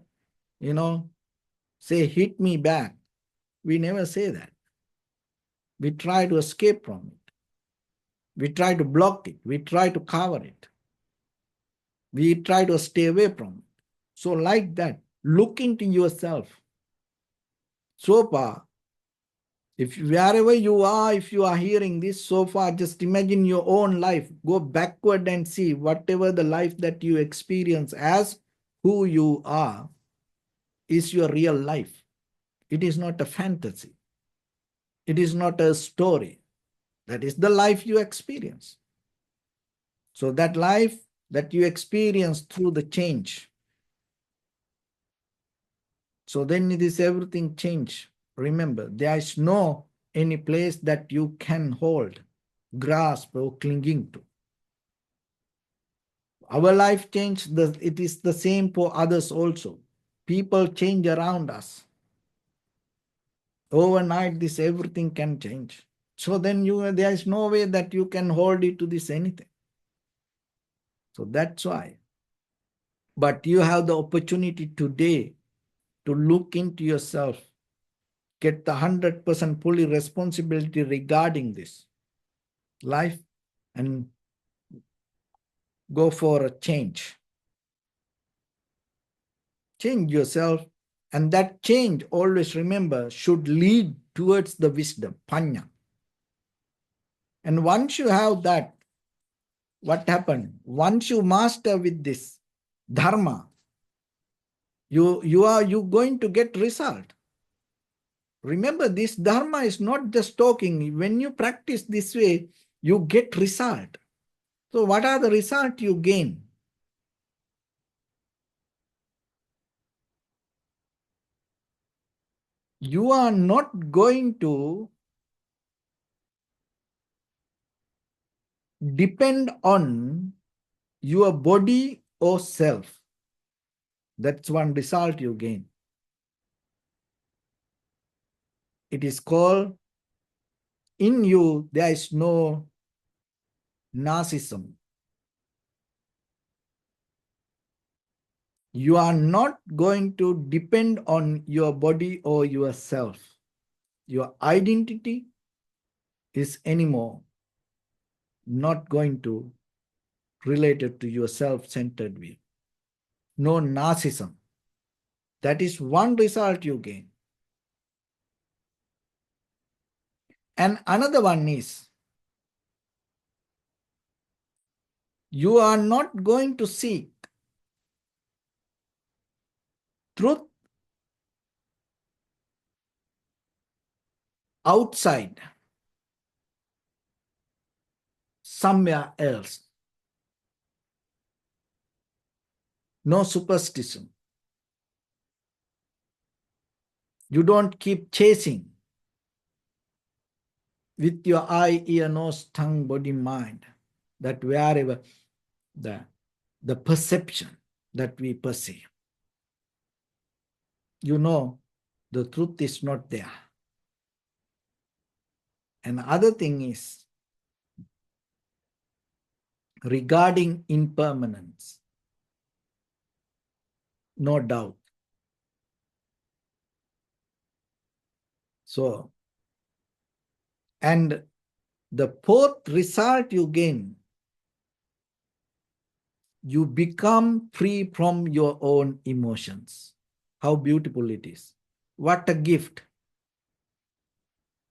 say, hit me back. We never say that. We try to escape from it. We try to block it. We try to cover it. We try to stay away from it. So like that, look into yourself. So far, if wherever you are, if you are hearing this so far, just imagine your own life. Go backward and see whatever the life that you experience as who you are is your real life. It is not a fantasy. It is not a story. That is the life you experience. So that life that you experience through the change. So then it is everything change. Remember, there is no any place that you can hold, grasp, or clinging to. Our life change, it is the same for others also. People change around us. Overnight, this everything can change. So then there is no way that you can hold it to this anything. So that's why. But you have the opportunity today to look into yourself, get the 100% fully responsibility regarding this life, and go for a change. Change yourself, and that change, always remember, should lead towards the wisdom, panya. And once you have that, what happened? Once you master with this dharma, you going to get result. Remember, this dharma is not just talking. When you practice this way, you get result. So what are the result you gain? You are not going to depend on your body or self. That's one result you gain. It is called, in you, there is no narcissism. You are not going to depend on your body or yourself. Your identity is anymore not going to related to your self-centered view. No narcissism. That is one result you gain. And another one is, you are not going to seek truth outside, somewhere else. No superstition. You don't keep chasing with your eye, ear, nose, tongue, body, mind, that wherever the perception that we perceive, you know the truth is not there. And the other thing is regarding impermanence, no doubt. So, and the fourth result you gain, you become free from your own emotions. How beautiful it is. What a gift.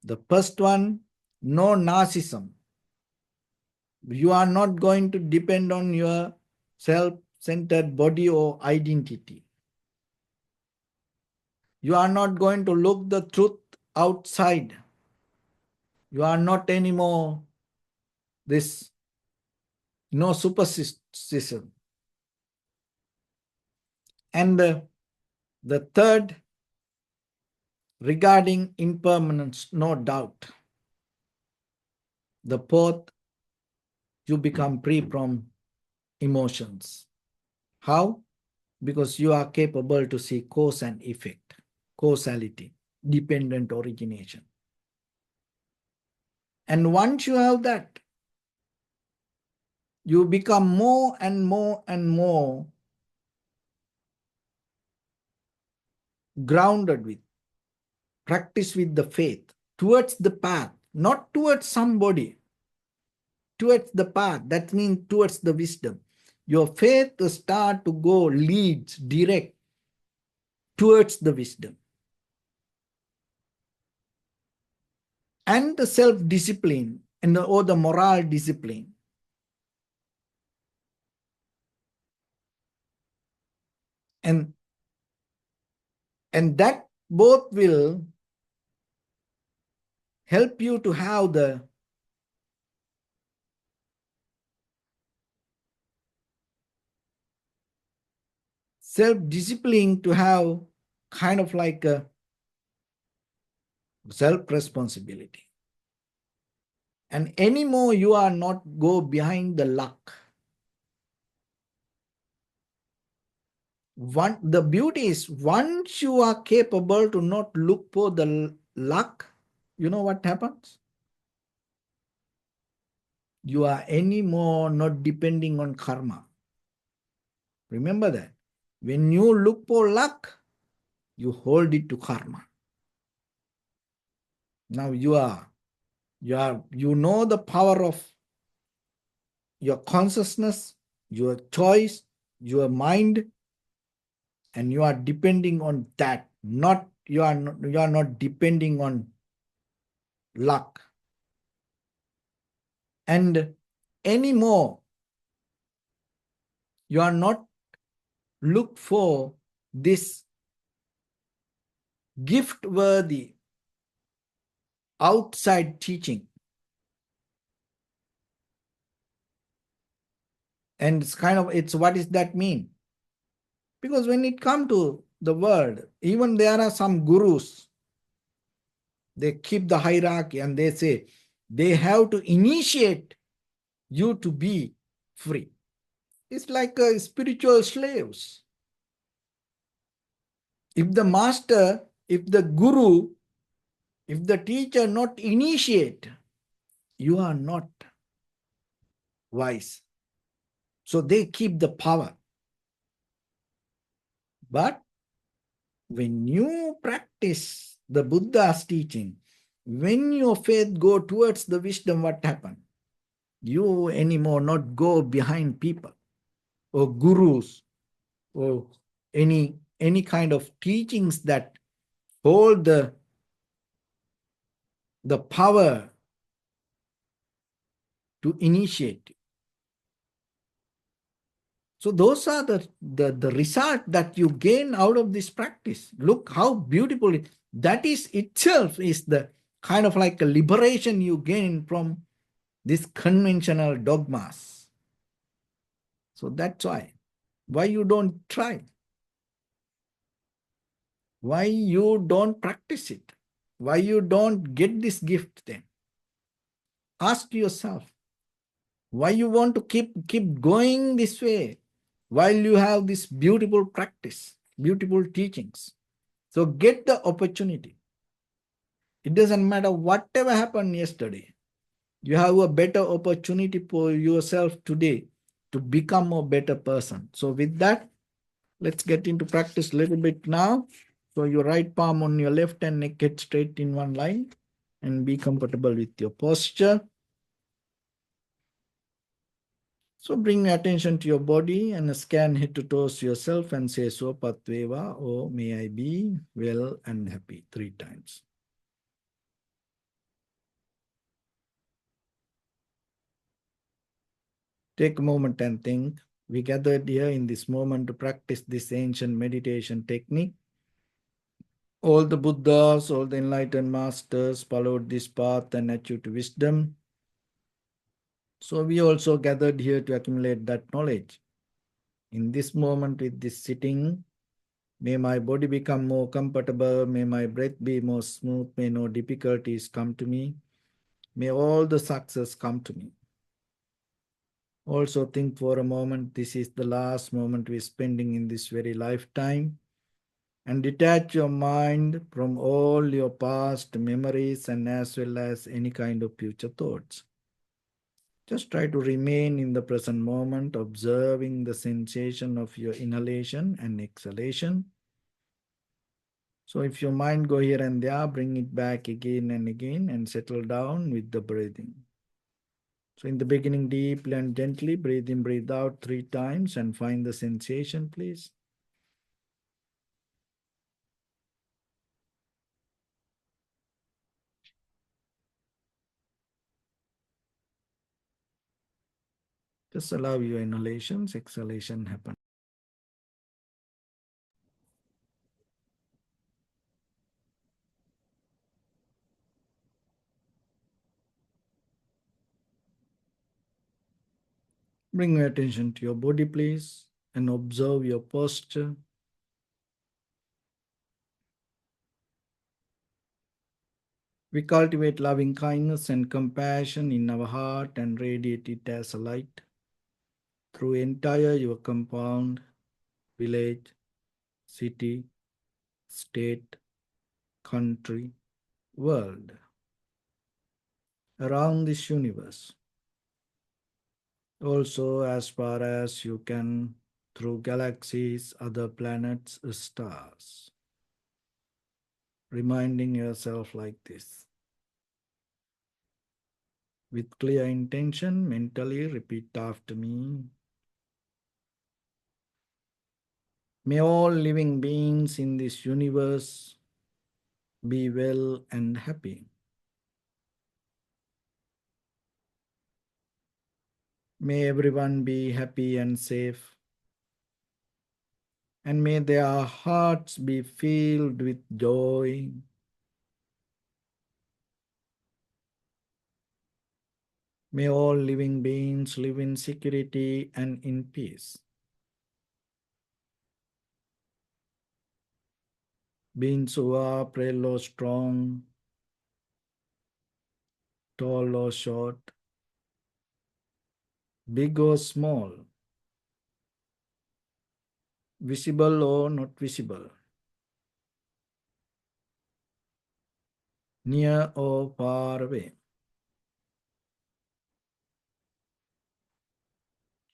The first one, no narcissism. You are not going to depend on your self-centered body or identity. You are not going to look the truth outside. You are not anymore this, no superstition. And the third, regarding impermanence, no doubt. The fourth, you become free from emotions. How? Because you are capable to see cause and effect, causality, dependent origination. And once you have that, you become more and more and more grounded with, practice with the faith towards the path, not towards somebody, towards the path. That means towards the wisdom. Your faith will start to go, leads direct towards the wisdom. And the self-discipline or the moral discipline. And that both will help you to have the self-discipline, to have kind of like a self-responsibility. And anymore you are not go behind the luck. The beauty is, once you are capable to not look for the luck, you know what happens? You are anymore not depending on karma. Remember that. When you look for luck, you hold it to karma. Now you know the power of your consciousness, your choice, your mind, and you are depending on that. Not you are not depending on luck. And anymore, you are not look for this gift worthy outside teaching. And it's what does that mean? Because when it comes to the world, even there are some gurus, they keep the hierarchy and they say they have to initiate you to be free. It's like spiritual slaves. If the master, if the guru, if the teacher not initiate, you are not wise. So they keep the power. But when you practice the Buddha's teaching, when your faith go towards the wisdom, what happen? You anymore not go behind people or gurus or any kind of teachings that hold the power to initiate. So those are the result that you gain out of this practice. Look how beautiful it, that is itself is the kind of like a liberation you gain from these conventional dogmas. So that's why you don't try, why you don't practice it, why you don't get this gift then. Ask yourself, why you want to keep going this way while you have this beautiful practice, beautiful teachings. So get the opportunity. It doesn't matter whatever happened yesterday. You have a better opportunity for yourself today to become a better person. So with that, let's get into practice a little bit now. So your right palm on your left and neck get straight in one line and be comfortable with your posture. So bring attention to your body and scan head to toes yourself and say Sopatveva, or may I be well and happy 3 times. Take a moment and think. We gathered here in this moment to practice this ancient meditation technique. All the Buddhas, all the enlightened masters followed this path and achieved wisdom. So we also gathered here to accumulate that knowledge. In this moment with this sitting, may my body become more comfortable, may my breath be more smooth, may no difficulties come to me, may all the success come to me. Also think for a moment, this is the last moment we're spending in this very lifetime, and detach your mind from all your past memories and as well as any kind of future thoughts. Just try to remain in the present moment, observing the sensation of your inhalation and exhalation. So if your mind go here and there, bring it back again and again and settle down with the breathing. So in the beginning, deeply and gently, breathe in, breathe out 3 times and find the sensation, please. Just allow your inhalations, exhalation happen. Bring your attention to your body, please, and observe your posture. We cultivate loving kindness and compassion in our heart and radiate it as a light through entire your compound, village, city, state, country, world, around this universe. Also, as far as you can, through galaxies, other planets, stars. Reminding yourself like this. With clear intention, mentally repeat after me. May all living beings in this universe be well and happy. May everyone be happy and safe. And may their hearts be filled with joy. May all living beings live in security and in peace. Beings who are frail or strong, tall or short, big or small, visible or not visible, near or far away,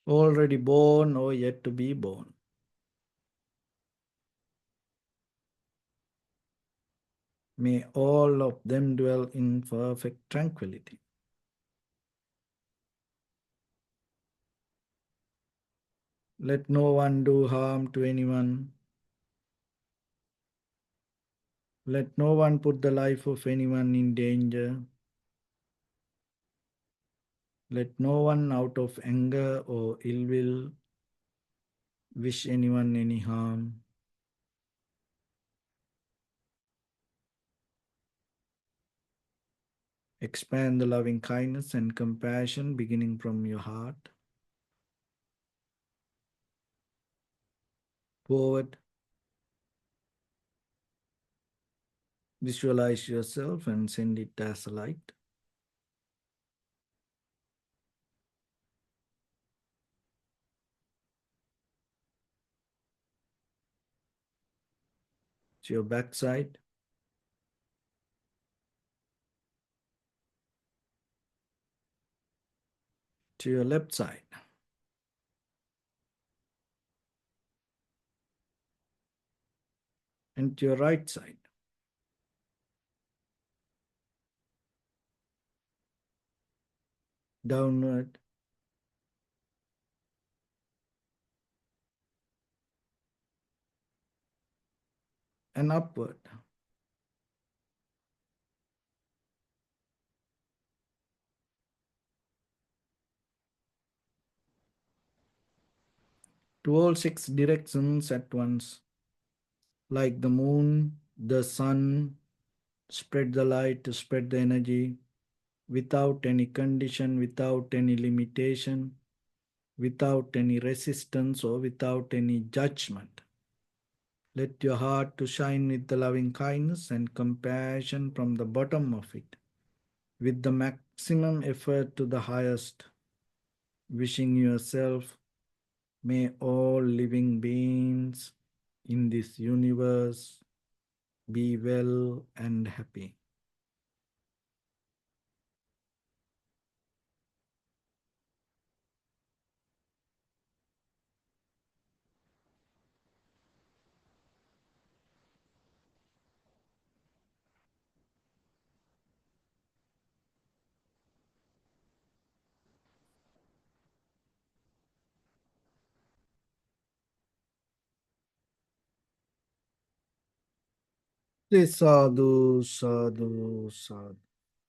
already born or yet to be born. May all of them dwell in perfect tranquility. Let no one do harm to anyone. Let no one put the life of anyone in danger. Let no one out of anger or ill will wish anyone any harm. Expand the loving kindness and compassion beginning from your heart. Forward, visualize yourself and send it as a light. To your backside, to your left side, and to your right side. Downward and upward. To all six directions at once, like the moon, the sun, spread the light, to spread the energy without any condition, without any limitation, without any resistance or without any judgment. Let your heart to shine with the loving kindness and compassion from the bottom of it, with the maximum effort to the highest, wishing yourself, may all living beings in this universe be well and happy. Say sadhu, sadhu, sadhu.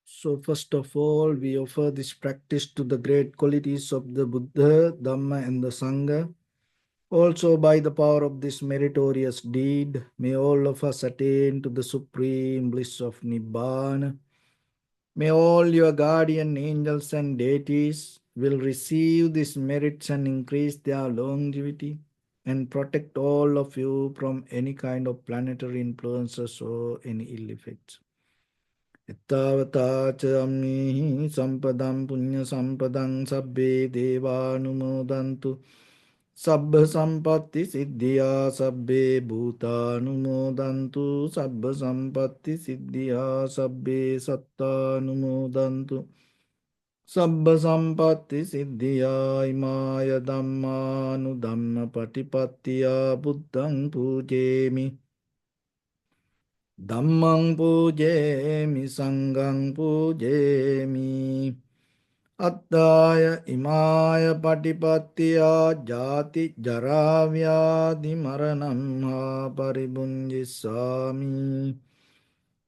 So, first of all, we offer this practice to the great qualities of the Buddha, Dhamma, and the Sangha. Also, by the power of this meritorious deed, may all of us attain to the supreme bliss of Nibbana. May all your guardian angels and deities will receive these merits and increase their longevity and protect all of you from any kind of planetary influences or any ill effects. Ittavata ca ammihi sampadam punya sampadam sabbe devanumodantu Sabbha sampatti siddhya sabbe bhutanumodantu Sabbha sampatti siddhya sabbe sattanumodantu Sabbha sampatti siddhya imaya dhammanu dhamma patipattiya buddhang pujemi Dhammang pujemi sanghang pujemi අත්තාය ඉමාය පටිපත්තියා ජාති ජරාව්‍යාධි මරණම්හා පරිබුංජිස්සාමි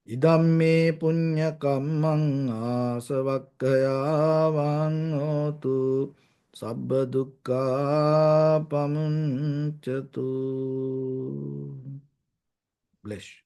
ඉදම්මේ පුඤ්ඤ කම්මං ආසවක්ඛයාවං හෝතු සබ්බ දුක්ඛා පමුංචතු. Bless.